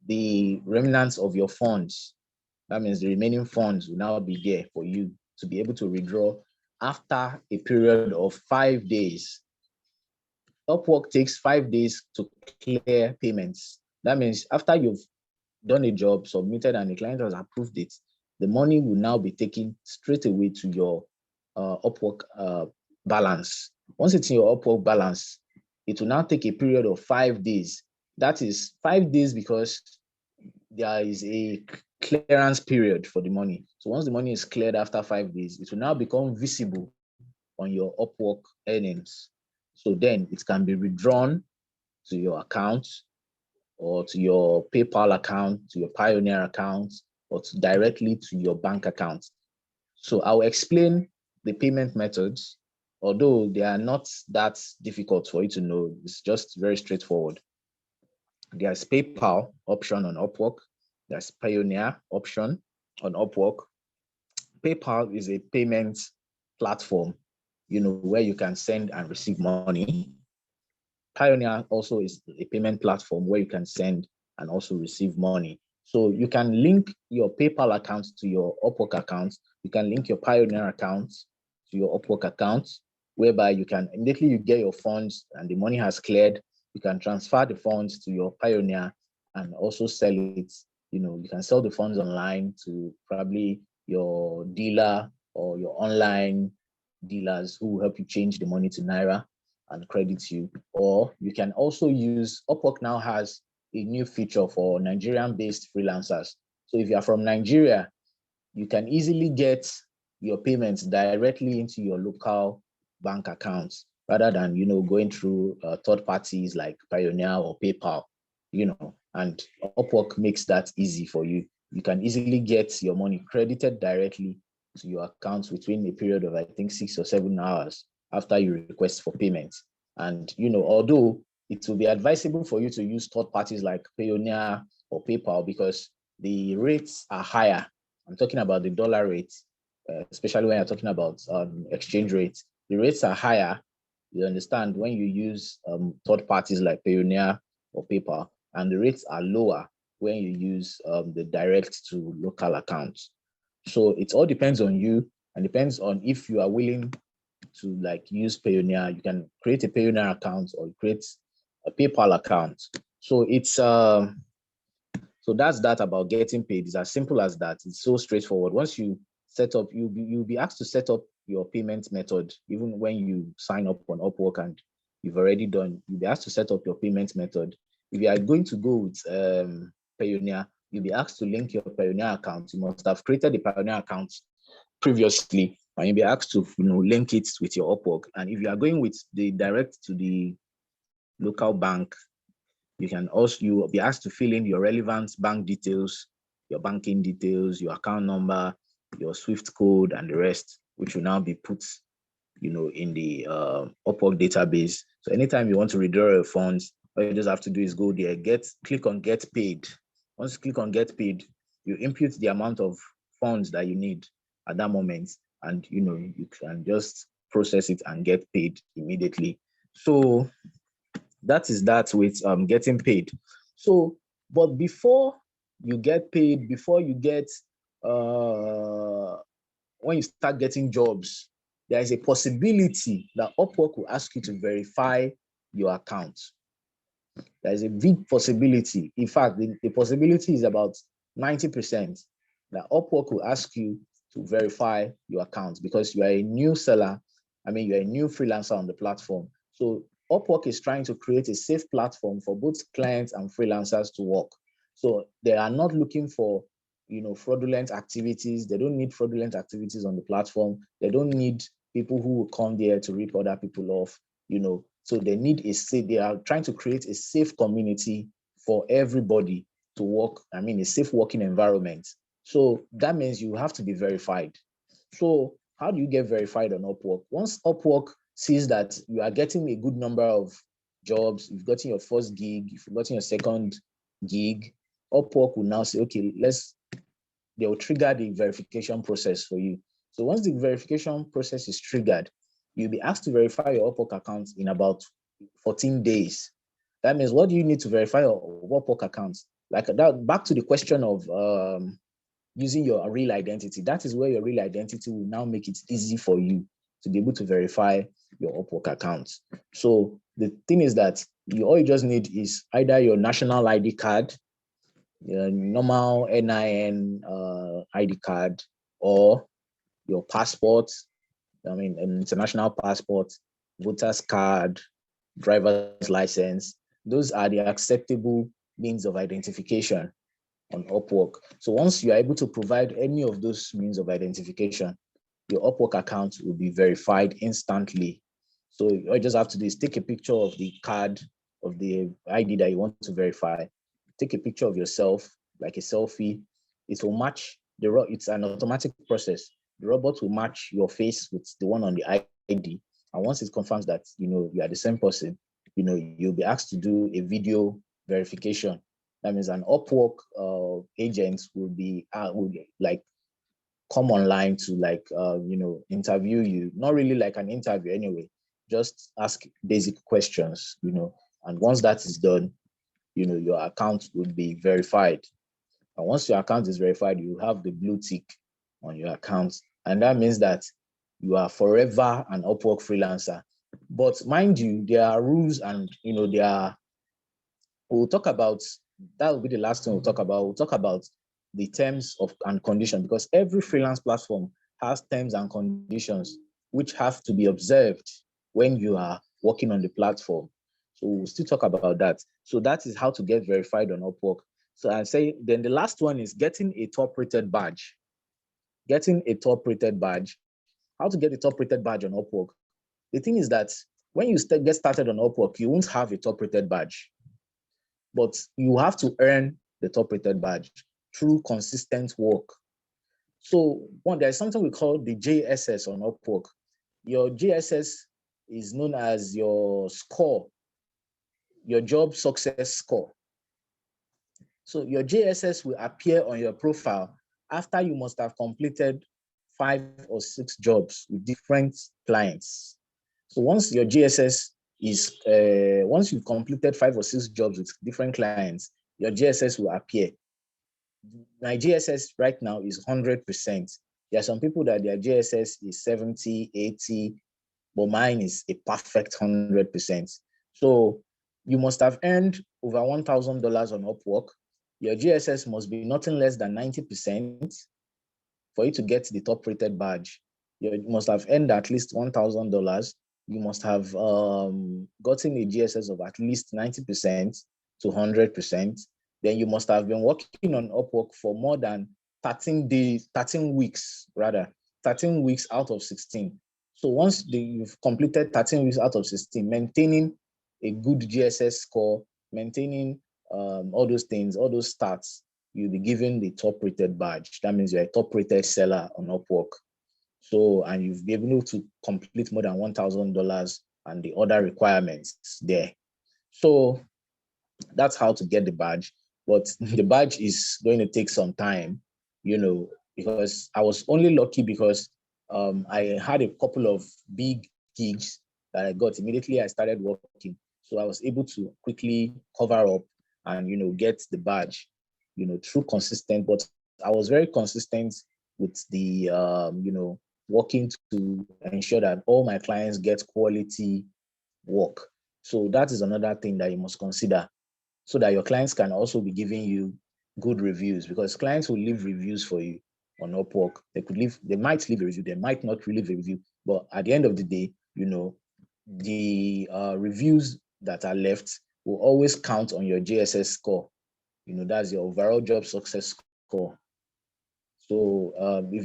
the remnants of your funds. That means the remaining funds will now be there for you to be able to withdraw after a period of 5 days. Upwork takes 5 days to clear payments. That means after you've done a job, submitted, and the client has approved it, the money will now be taken straight away to your Upwork balance. Once it's in your Upwork balance, it will now take a period of 5 days. That is 5 days because there is a clearance period for the money. So once the money is cleared after 5 days, it will now become visible on your Upwork earnings. So then it can be withdrawn to your account, or to your PayPal account, to your Pioneer account, or directly to your bank account. So I'll explain the payment methods, although they are not that difficult for you to know. It's just very straightforward. There's PayPal option on Upwork. There's Pioneer option on Upwork. PayPal is a payment platform, where you can send and receive money. Pioneer also is a payment platform where you can send and also receive money. So you can link your PayPal account to your Upwork account. You can link your Pioneer account to your Upwork account, whereby you can immediately you get your funds and the money has cleared, you can transfer the funds to your Pioneer and also sell it. You can sell the funds online to probably your dealer or your online dealers who will help you change the money to Naira and credit you. Or you can also use, Upwork now has a new feature for Nigerian-based freelancers. So if you are from Nigeria, you can easily get your payments directly into your local bank accounts rather than, going through third parties like Pioneer or PayPal, and Upwork makes that easy for you. You can easily get your money credited directly to your accounts within a period of, I think, 6 or 7 hours after you request for payment. And, although it will be advisable for you to use third parties like Pioneer or PayPal because the rates are higher. I'm talking about the dollar rate, especially when you're talking about exchange rates. The rates are higher, you understand, when you use third parties like Pioneer or PayPal, and the rates are lower when you use the direct to local accounts. So it all depends on you and depends on if you are willing to use Pioneer. You can create a Pioneer account or create a PayPal account. So it's so that's that about getting paid. It's as simple as that. It's so straightforward. Once you set up, you'll be asked to set up your payment method. Even when you sign up on Upwork and you've already done, you'll be asked to set up your payment method. If you are going to go with Pioneer, you'll be asked to link your Pioneer account. You must have created the Pioneer account previously, and you'll be asked to link it with your Upwork. And if you are going with the direct to the local bank, you'll be asked to fill in your relevant bank details, your banking details, your account number, your SWIFT code, and the rest. which will now be put, in the Upwork database. So anytime you want to withdraw your funds, all you just have to do is go there, click on get paid. Once you click on get paid, you input the amount of funds that you need at that moment, and you can just process it and get paid immediately. So that is that with getting paid. So, but before you get paid, before you get when you start getting jobs, there is a possibility that Upwork will ask you to verify your account. There is a big possibility. In fact, the possibility is about 90% that Upwork will ask you to verify your account because you are a new seller. You're a new freelancer on the platform. So Upwork is trying to create a safe platform for both clients and freelancers to work. So they are not looking for fraudulent activities. They don't need fraudulent activities on the platform. They don't need people who will come there to rip other people off, So they are trying to create a safe community for everybody to work. A safe working environment. So that means you have to be verified. So how do you get verified on Upwork? Once Upwork sees that you are getting a good number of jobs, you've gotten your first gig, you've gotten your second gig, Upwork will now say, okay, they will trigger the verification process for you. So once the verification process is triggered, you'll be asked to verify your Upwork account in about 14 days. That means what do you need to verify your Upwork account? Like that, back to the question of using your real identity. That is where your real identity will now make it easy for you to be able to verify your Upwork account. So the thing is that all you just need is either your national ID card, your normal NIN ID card, or your passport, an international passport, voter's card, driver's license. Those are the acceptable means of identification on Upwork. So once you are able to provide any of those means of identification, your Upwork account will be verified instantly. So all you just have to do is take a picture of the card, of the ID that you want to verify. Take a picture of yourself, like a selfie. It will match it's an automatic process. The robot will match your face with the one on the ID. And once it confirms that you are the same person, you'll be asked to do a video verification. That means an Upwork agent will be like come online to interview you. Not really like an interview anyway. Just ask basic questions, and once that is done, your account will be verified. And once your account is verified, you have the blue tick on your account. And that means that you are forever an Upwork freelancer. But mind you, there are rules and, we'll talk about, that will be the last thing we'll talk about. We'll talk about the terms and conditions, because every freelance platform has terms and conditions which have to be observed when you are working on the platform. So we'll still talk about that. So that is how to get verified on Upwork. So I say, then the last one is getting a top-rated badge. Getting a top-rated badge. How to get a top-rated badge on Upwork? The thing is that when you get started on Upwork, you won't have a top-rated badge, but you have to earn the top-rated badge through consistent work. So there's something we call the JSS on Upwork. Your JSS is known as your score, your job success score. So your JSS will appear on your profile after you must have completed 5 or 6 jobs with different clients. So once your JSS is, once you've completed 5 or 6 jobs with different clients, your JSS will appear. My JSS right now is 100%. There are some people that their JSS is 70, 80, but mine is a perfect 100%. So you must have earned over $1,000 on Upwork. Your GSS must be nothing less than 90% for you to get the top-rated badge. You must have earned at least $1,000. You must have gotten a GSS of at least 90% to 100%. Then you must have been working on Upwork for more than 13 weeks out of 16. So once you've completed 13 weeks out of 16, maintaining a good GSS score, maintaining all those things, all those stats, you'll be given the top-rated badge. That means you're a top-rated seller on Upwork. So, and you've been able to complete more than $1,000 and the other requirements there. So that's how to get the badge. But the badge is going to take some time, because I was only lucky because I had a couple of big gigs that I got immediately I started working. So I was able to quickly cover up and, get the badge, through consistent, but I was very consistent with the, working to ensure that all my clients get quality work. So that is another thing that you must consider, so that your clients can also be giving you good reviews, because clients will leave reviews for you on Upwork. They might leave a review, they might not leave a review, but at the end of the day, the reviews that are left will always count on your JSS score. That's your overall job success score. So if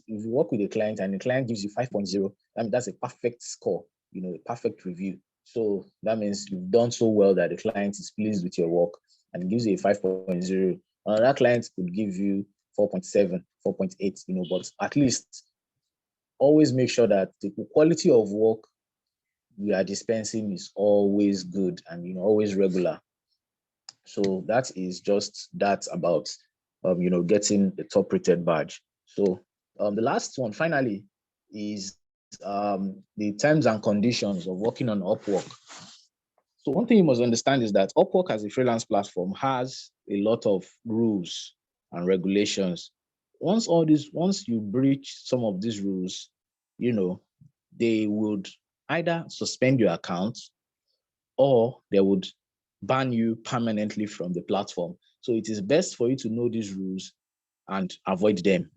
you work with a client and the client gives you 5.0, that's a perfect score, a perfect review. So that means you've done so well that the client is pleased with your work and gives you a 5.0. Another client could give you 4.7, 4.8, but at least always make sure that the quality of work we are dispensing is always good and, always regular. So that is just that about, getting a top rated badge. So the last one finally is the terms and conditions of working on Upwork. So one thing you must understand is that Upwork as a freelance platform has a lot of rules and regulations. Once you breach some of these rules, they would either suspend your account or they would ban you permanently from the platform. So it is best for you to know these rules and avoid them.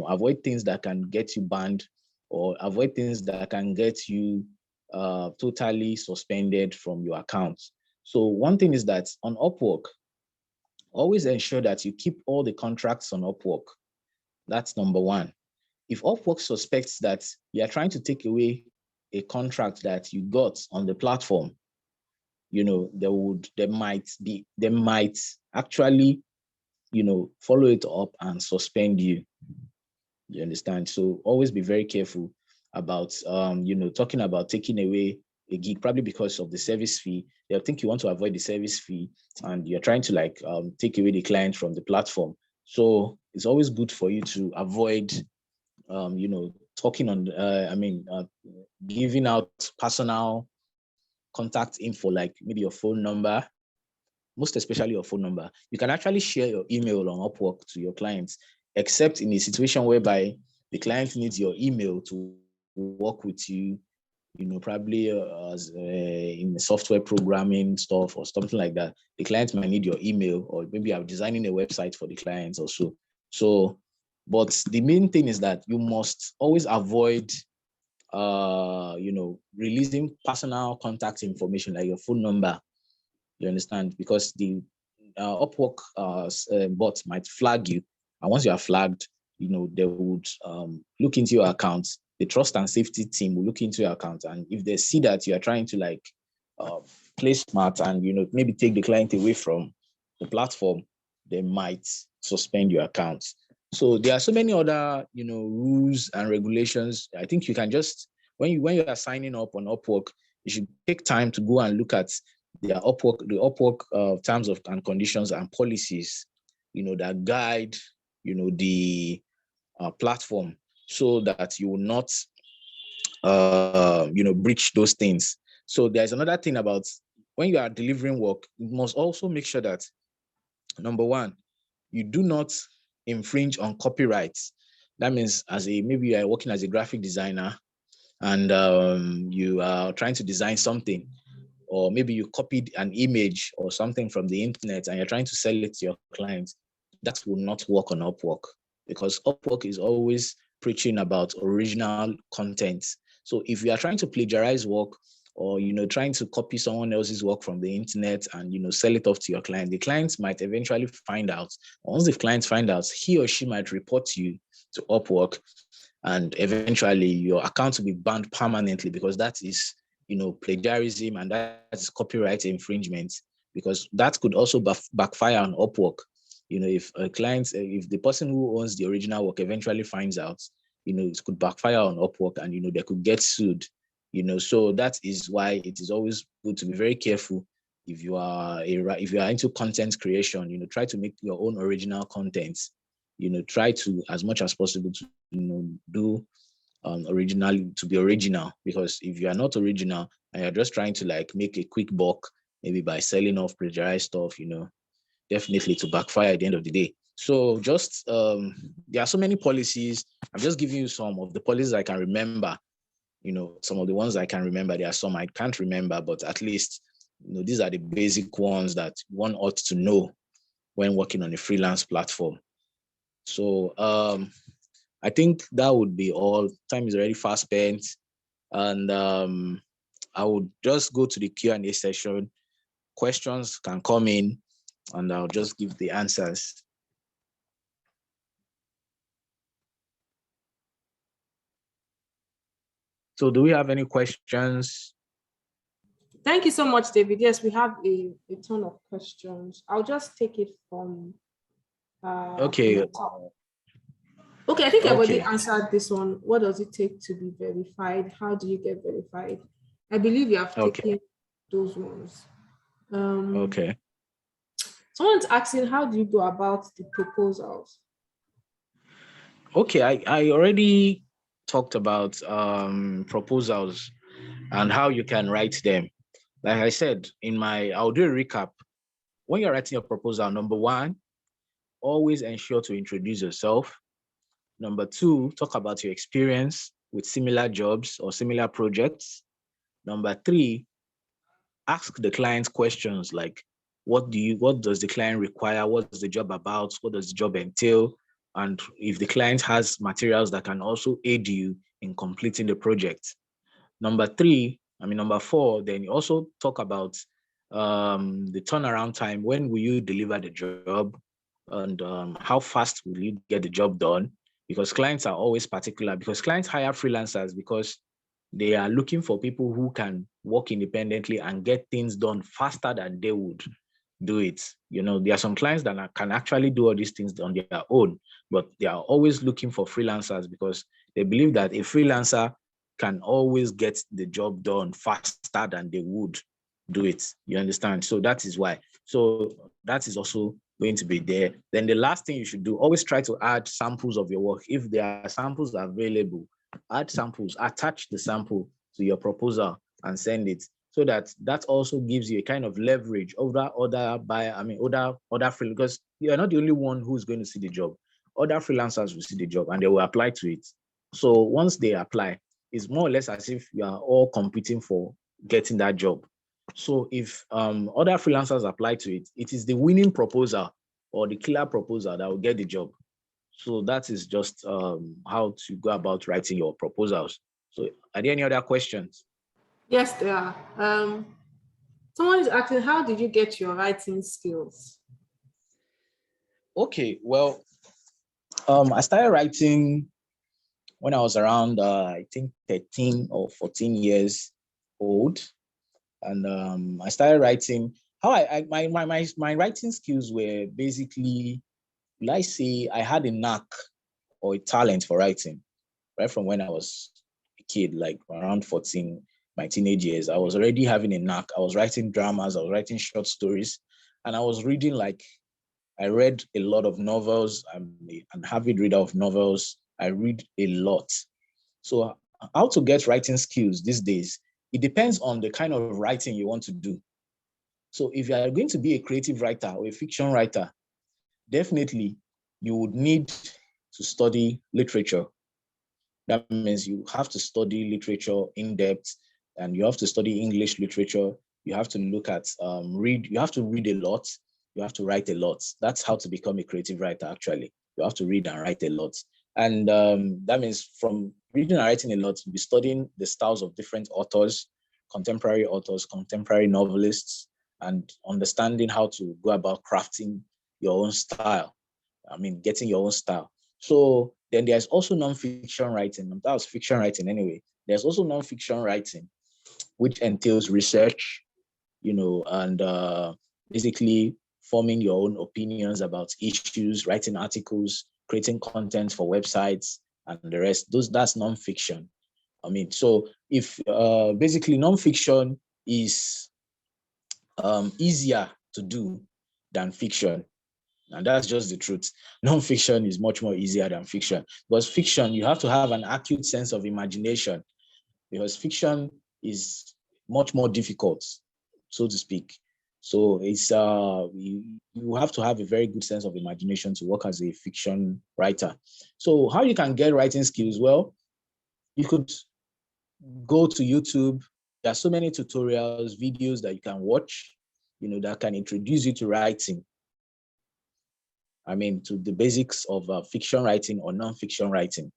Avoid things that can get you banned or avoid things that can get you totally suspended from your account. So one thing is that on Upwork, always ensure that you keep all the contracts on Upwork. That's number one. If Upwork suspects that you are trying to take away a contract that you got on the platform, they might actually, follow it up and suspend you. You understand? So always be very careful about, talking about taking away a gig, probably because of the service fee. They'll think you want to avoid the service fee and you're trying to take away the client from the platform. So it's always good for you to avoid, talking on, giving out personal contact info, like maybe your phone number, most especially your phone number. You can actually share your email on Upwork to your clients, except in a situation whereby the client needs your email to work with you, probably as in software programming stuff or something like that. The client might need your email, or maybe I'm designing a website for the clients also. So, but the main thing is that you must always avoid releasing personal contact information like your phone number. You understand? Because the Upwork bot might flag you, and once you are flagged, they would look into your account. The trust and safety team will look into your account, and if they see that you are trying to play smart and maybe take the client away from the platform, they might suspend your account. So there are so many other rules and regulations. I think you can just when you are signing up on Upwork, you should take time to go and look at the Upwork terms of and conditions and policies, that guide the platform, so that you will not breach those things. So there's another thing about when you are delivering work, you must also make sure that, number one, you do not infringe on copyrights. That means maybe you are working as a graphic designer and you are trying to design something, or maybe you copied an image or something from the internet and you're trying to sell it to your clients. That will not work on Upwork, because Upwork is always preaching about original content. So if you are trying to plagiarize work, or trying to copy someone else's work from the internet and sell it off to your client, the clients might eventually find out. Once the clients find out, he or she might report you to Upwork, and eventually your account will be banned permanently, because that is plagiarism, and that is copyright infringement, because that could also backfire on Upwork. If a client, if the person who owns the original work eventually finds out, it could backfire on Upwork and, they could get sued, so that is why it is always good to be very careful. If you are into content creation, try to make your own original content, try to, as much as possible, to, do originally, to be original, because if you are not original and you're just trying to like make a quick buck, maybe by selling off plagiarized stuff, definitely to backfire at the end of the day. So just there are so many policies. I'm just giving you some of the policies I can remember. Some of the ones I can remember. There are some I can't remember, but at least these are the basic ones that one ought to know when working on a freelance platform. So I think that would be all. Time is already fast spent, and I would just go to the Q&A session. Questions can come in, and I'll just give the answers. So do we have any questions? Thank you so much, David. Yes, we have a ton of questions. I'll just take it from okay. From the top. Okay, I think I already answered this one. What does it take to be verified? How do you get verified? I believe you have taken those ones. Okay. Someone's asking, how do you go about the proposals? Okay, I already talked about proposals and how you can write them. Like I said, I'll do a recap. When you're writing a proposal, number one, always ensure to introduce yourself. Number two, talk about your experience with similar jobs or similar projects. Number three, ask the client questions like, what does the client require? What's the job about? What does the job entail? And if the client has materials that can also aid you in completing the project. Number four, then you also talk about the turnaround time. When will you deliver the job? And how fast will you get the job done? Because clients are always particular, because clients hire freelancers because they are looking for people who can work independently and get things done faster than they would do it. There are some clients that can actually do all these things on their own, but they are always looking for freelancers because they believe that a freelancer can always get the job done faster than they would do it. You understand? So that is why. So that is also going to be there. Then the last thing you should do, always try to add samples of your work. If there are samples available, add samples, attach the sample to your proposal and send it, so that also gives you a kind of leverage over other freelancers, because you are not the only one who's going to see the job. Other freelancers will see the job and they will apply to it. So once they apply, it's more or less as if you are all competing for getting that job. So if other freelancers apply to it, it is the winning proposal or the killer proposal that will get the job. So that is just how to go about writing your proposals. So are there any other questions? Yes, there are. Someone is asking, how did you get your writing skills? Okay, well, I started writing when I was around, I think 13 or 14 years old. And I started writing. My writing skills were basically, I say I had a knack or a talent for writing right from when I was a kid, like around 14, my teenage years. I was already having a knack. I was writing dramas, I was writing short stories, and I was reading, I read a lot of novels. I'm an avid reader of novels. I read a lot. So how to get writing skills these days, it depends on the kind of writing you want to do. So if you are going to be a creative writer or a fiction writer, definitely you would need to study literature. That means you have to study literature in depth, and you have to study English literature. You have to look at, you have to read a lot. You have to write a lot. That's how to become a creative writer, actually. You have to read and write a lot. And that means from reading and writing a lot, you'll be studying the styles of different authors, contemporary novelists, and understanding how to go about crafting your own style. Getting your own style. So then there's also nonfiction writing. That was fiction writing anyway. There's also nonfiction writing, which entails research, and basically forming your own opinions about issues, writing articles, creating content for websites, and the rest. That's nonfiction. I mean, so if basically nonfiction is easier to do than fiction. And that's just the truth. Nonfiction is much more easier than fiction. Because fiction, you have to have an acute sense of imagination, because fiction is much more difficult, so to speak. So it's you have to have a very good sense of imagination to work as a fiction writer. So how you can get writing skills? Well, you could go to YouTube. There are so many tutorials, videos that you can watch, that can introduce you to writing. I mean, to the basics of fiction writing or non-fiction writing.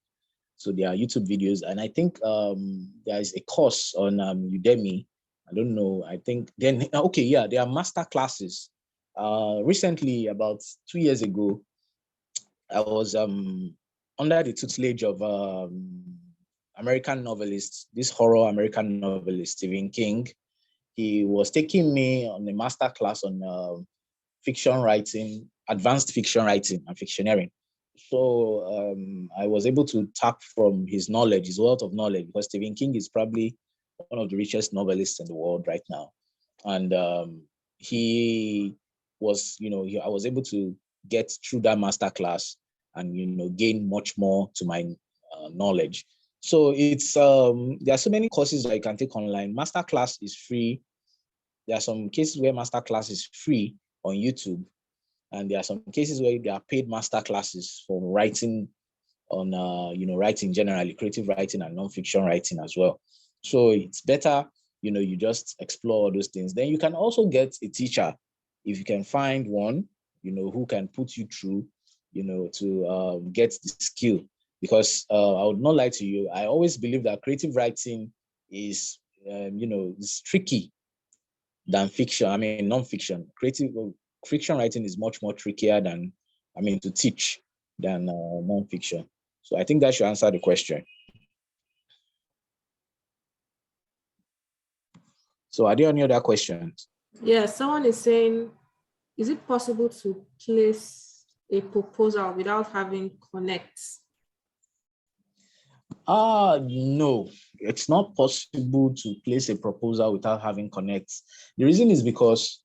So there are YouTube videos, and I think there is a course on Udemy. I don't know. I think then, okay, yeah, there are master classes. Recently, about 2 years ago, I was under the tutelage of American novelist, this horror American novelist, Stephen King. He was taking me on a master class on fiction writing, advanced fiction writing and fictioneering. So I was able to tap from his knowledge, his wealth of knowledge, because Stephen King is probably one of the richest novelists in the world right now. And he was, I was able to get through that master class and, gain much more to my knowledge. So it's, there are so many courses that you can take online. Master class is free. There are some cases where master class is free on YouTube. And there are some cases where there are paid master classes for writing on, writing generally, creative writing and nonfiction writing as well. So it's better, you just explore those things. Then you can also get a teacher if you can find one, who can put you through, to get the skill. Because I would not lie to you, I always believe that creative writing is, it's tricky than fiction. I mean, nonfiction. Fiction writing is much more trickier than, to teach than nonfiction. So I think that should answer the question. So are there any other questions? Yeah, someone is saying, is it possible to place a proposal without having connects? No, it's not possible to place a proposal without having connects. The reason is because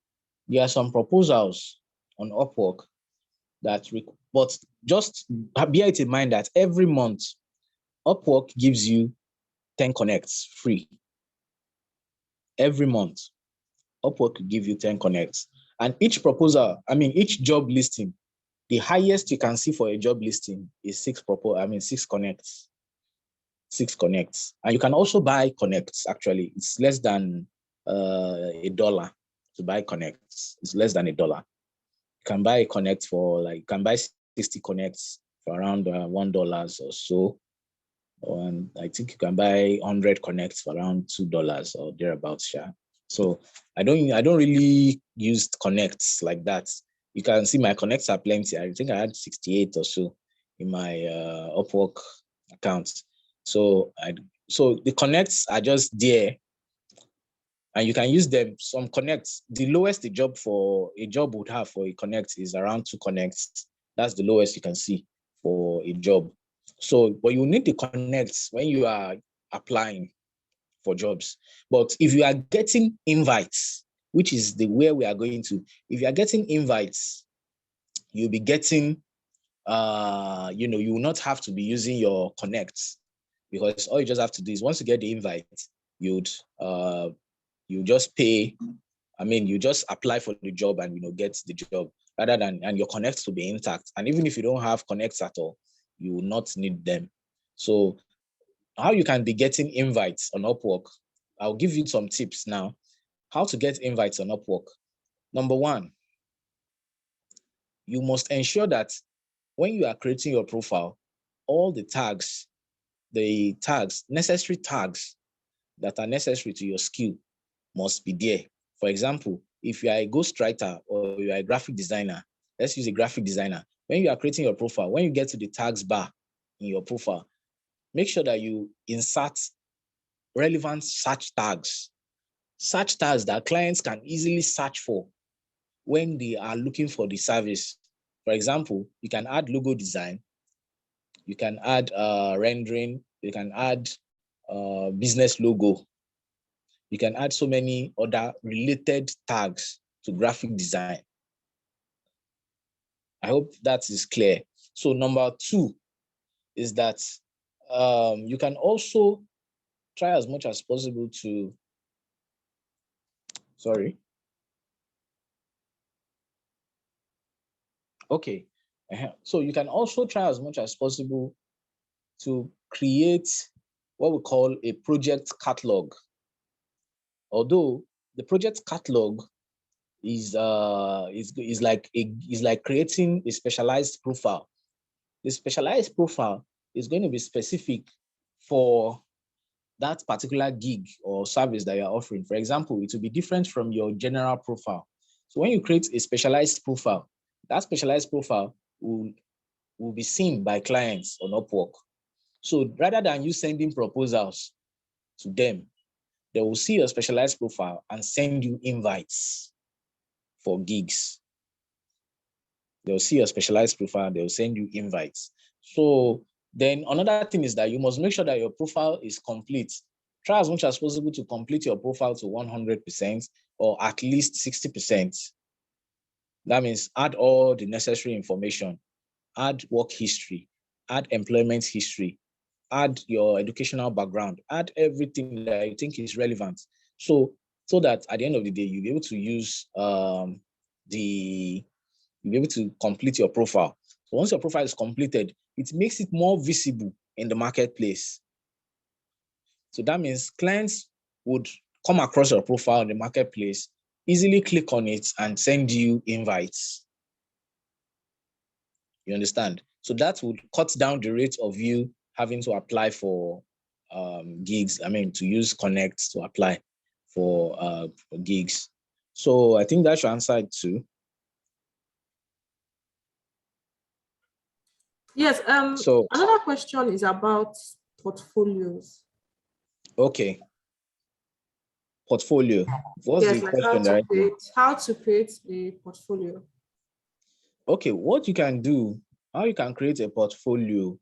there are some proposals on Upwork but just bear it in mind that every month Upwork gives you 10 connects free. Every month Upwork will give you 10 connects, and each proposal, each job listing, the highest you can see for a job listing is 6 connects. 6 connects. And you can also buy connects. Actually, it's less than $1 to buy connects. It's less than $1. You can buy a connect for you can buy 60 connects for around $1 or so. And I think you can buy 100 connects for around $2 or thereabouts. Yeah. So I don't really use connects like that. You can see my connects are plenty. I think I had 68 or so in my Upwork account. So the connects are just there, and you can use them. Some connects, the lowest a job would have for a connect is around 2 connects. That's the lowest you can see for a job. So, but you need the connects when you are applying for jobs. But if you are getting invites, which is where we are going to, if you are getting invites, you'll be getting, you will not have to be using your connects, because all you just have to do is once you get the invite, you just pay. You just apply for the job and get the job, rather than, and your connects will be intact. And even if you don't have connects at all, you will not need them. So how you can be getting invites on Upwork, I'll give you some tips now. How to get invites on Upwork. Number 1, you must ensure that when you are creating your profile, all the necessary tags that are necessary to your skill must be there. For example, if you are a ghostwriter or you are a graphic designer, let's use a graphic designer. When you are creating your profile, when you get to the tags bar in your profile, make sure that you insert relevant search tags that clients can easily search for when they are looking for the service. For example, you can add logo design, You can add rendering. You can add business logo. You can add so many other related tags to graphic design. I hope that is clear. So number 2 is that you can also try as much as possible to, sorry. Okay. So you can also try as much as possible to create what we call a project catalog. Although the project catalog is like creating a specialized profile. The specialized profile is going to be specific for that particular gig or service that you're offering. For example, it will be different from your general profile. So when you create a specialized profile, that specialized profile will be seen by clients on Upwork. So rather than you sending proposals to them, they will see your specialized profile and send you invites for gigs. They'll see your specialized profile, they'll send you invites. So then another thing is that you must make sure that your profile is complete. Try as much as possible to complete your profile to 100% or at least 60%. That means add all the necessary information, add work history, add employment history, add your educational background, add everything that you think is relevant. So that at the end of the day, you'll be able to use you'll be able to complete your profile. So once your profile is completed, it makes it more visible in the marketplace. So that means clients would come across your profile in the marketplace, easily click on it and send you invites. You understand? So that would cut down the rate of you having to apply for gigs. I mean, to use Connect to apply for gigs. So I think that should answer it too. Yes. So another question is about portfolios. Okay. Portfolio. What's the question? How to create a portfolio. Okay, what you can do, how you can create a portfolio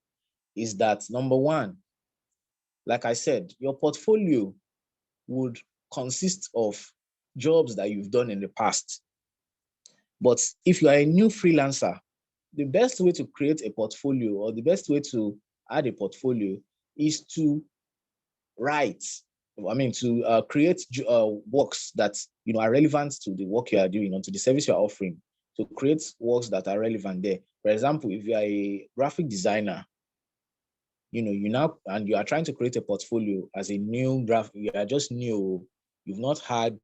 is that number 1, like I said, your portfolio would consist of jobs that you've done in the past. But if you are a new freelancer, the best way to create a portfolio or the best way to add a portfolio is to write. I mean, to create works that are relevant to the work you are doing or to the service you are offering. To create works that are relevant there. For example, if you are a graphic designer, you are trying to create a portfolio as a new you are just new, you've not had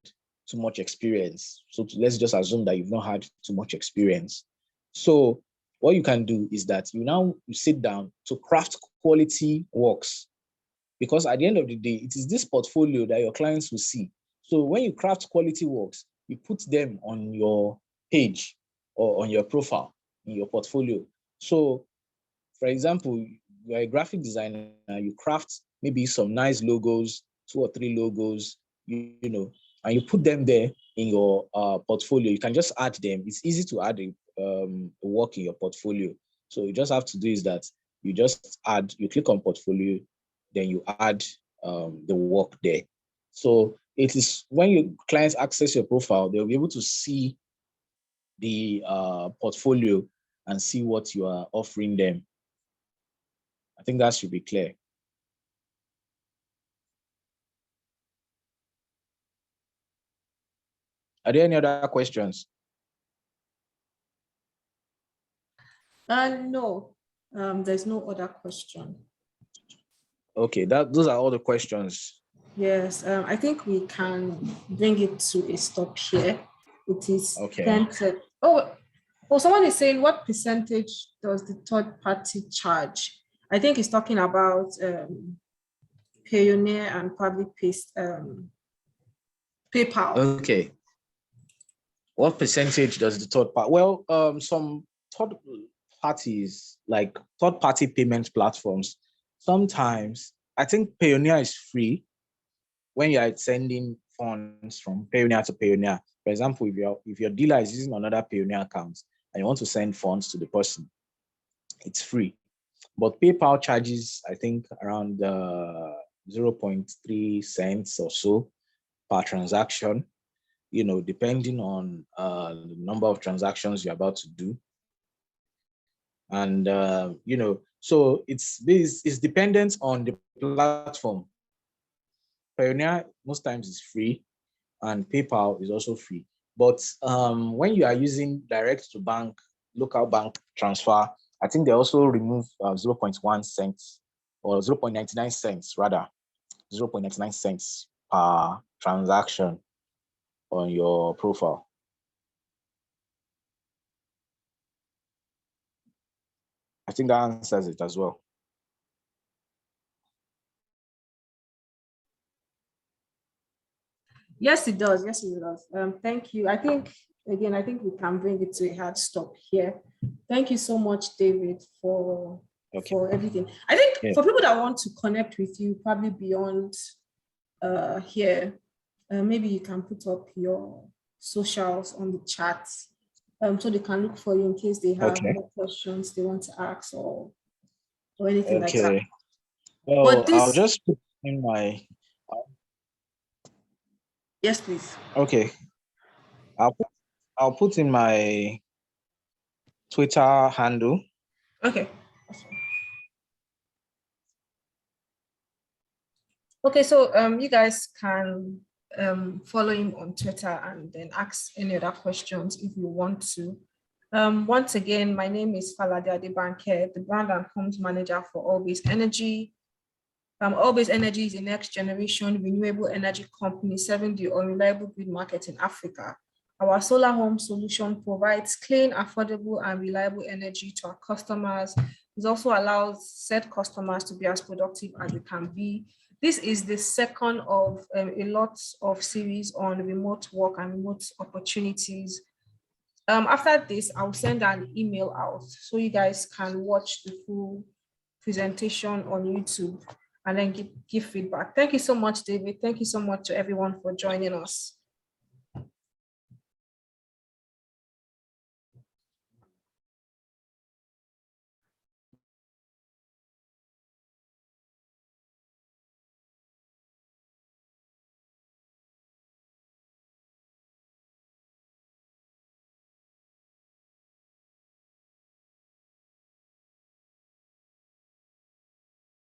too much experience. So let's just assume that you've not had too much experience. So what you can do is that you sit down to craft quality works, because at the end of the day, it is this portfolio that your clients will see. So when you craft quality works, you put them on your page or on your profile in your portfolio. So for example, you're a graphic designer, you craft maybe some nice logos, 2 or 3 logos, and you put them there in your portfolio. You can just add them. It's easy to add a work in your portfolio. So you just have to do is that you click on portfolio, then you add the work there. So it is when your clients access your profile, they'll be able to see the portfolio and see what you are offering them. I think that should be clear. Are there any other questions? No, there's no other question. Okay, those are all the questions. Yes, I think we can bring it to a stop here. It is okay. Someone is saying, what percentage does the third party charge? I think he's talking about Payoneer and probably PayPal. Okay. What percentage does the third party? Well, some third parties, like third party payment platforms, sometimes I think Payoneer is free when you are sending funds from Payoneer to Payoneer. For example, if your dealer is using another Payoneer account and you want to send funds to the person, it's free. But PayPal charges, I think, around 0.3 cents or so per transaction, depending on the number of transactions you're about to do. And, so it's dependent on the platform. Pioneer most times is free, and PayPal is also free. But when you are using direct to bank, local bank transfer, I think they also remove 0.1 cents or 0.99 cents rather, 0.99 cents per transaction on your profile. I think that answers it as well. Yes, it does. Yes, it does. Thank you. I think we can bring it to a hard stop here. Thank you so much, David, for everything. I think for people that want to connect with you, probably beyond here, maybe you can put up your socials on the chat, so they can look for you in case they have more questions they want to ask or anything like that. Well, I'll just put in my. Yes, please. Okay. I'll put in my Twitter handle. Okay. Okay, so you guys can follow him on Twitter and then ask any other questions if you want to. Once again, my name is Falade Adebanke, the brand and comms manager for Always Energy. Always Energy is a next generation renewable energy company serving the unreliable grid market in Africa. Our solar home solution provides clean, affordable, and reliable energy to our customers. It also allows said customers to be as productive as they can be. This is the second of a lot of series on remote work and remote opportunities. After this, I'll send an email out so you guys can watch the full presentation on YouTube and then give feedback. Thank you so much, David. Thank you so much to everyone for joining us.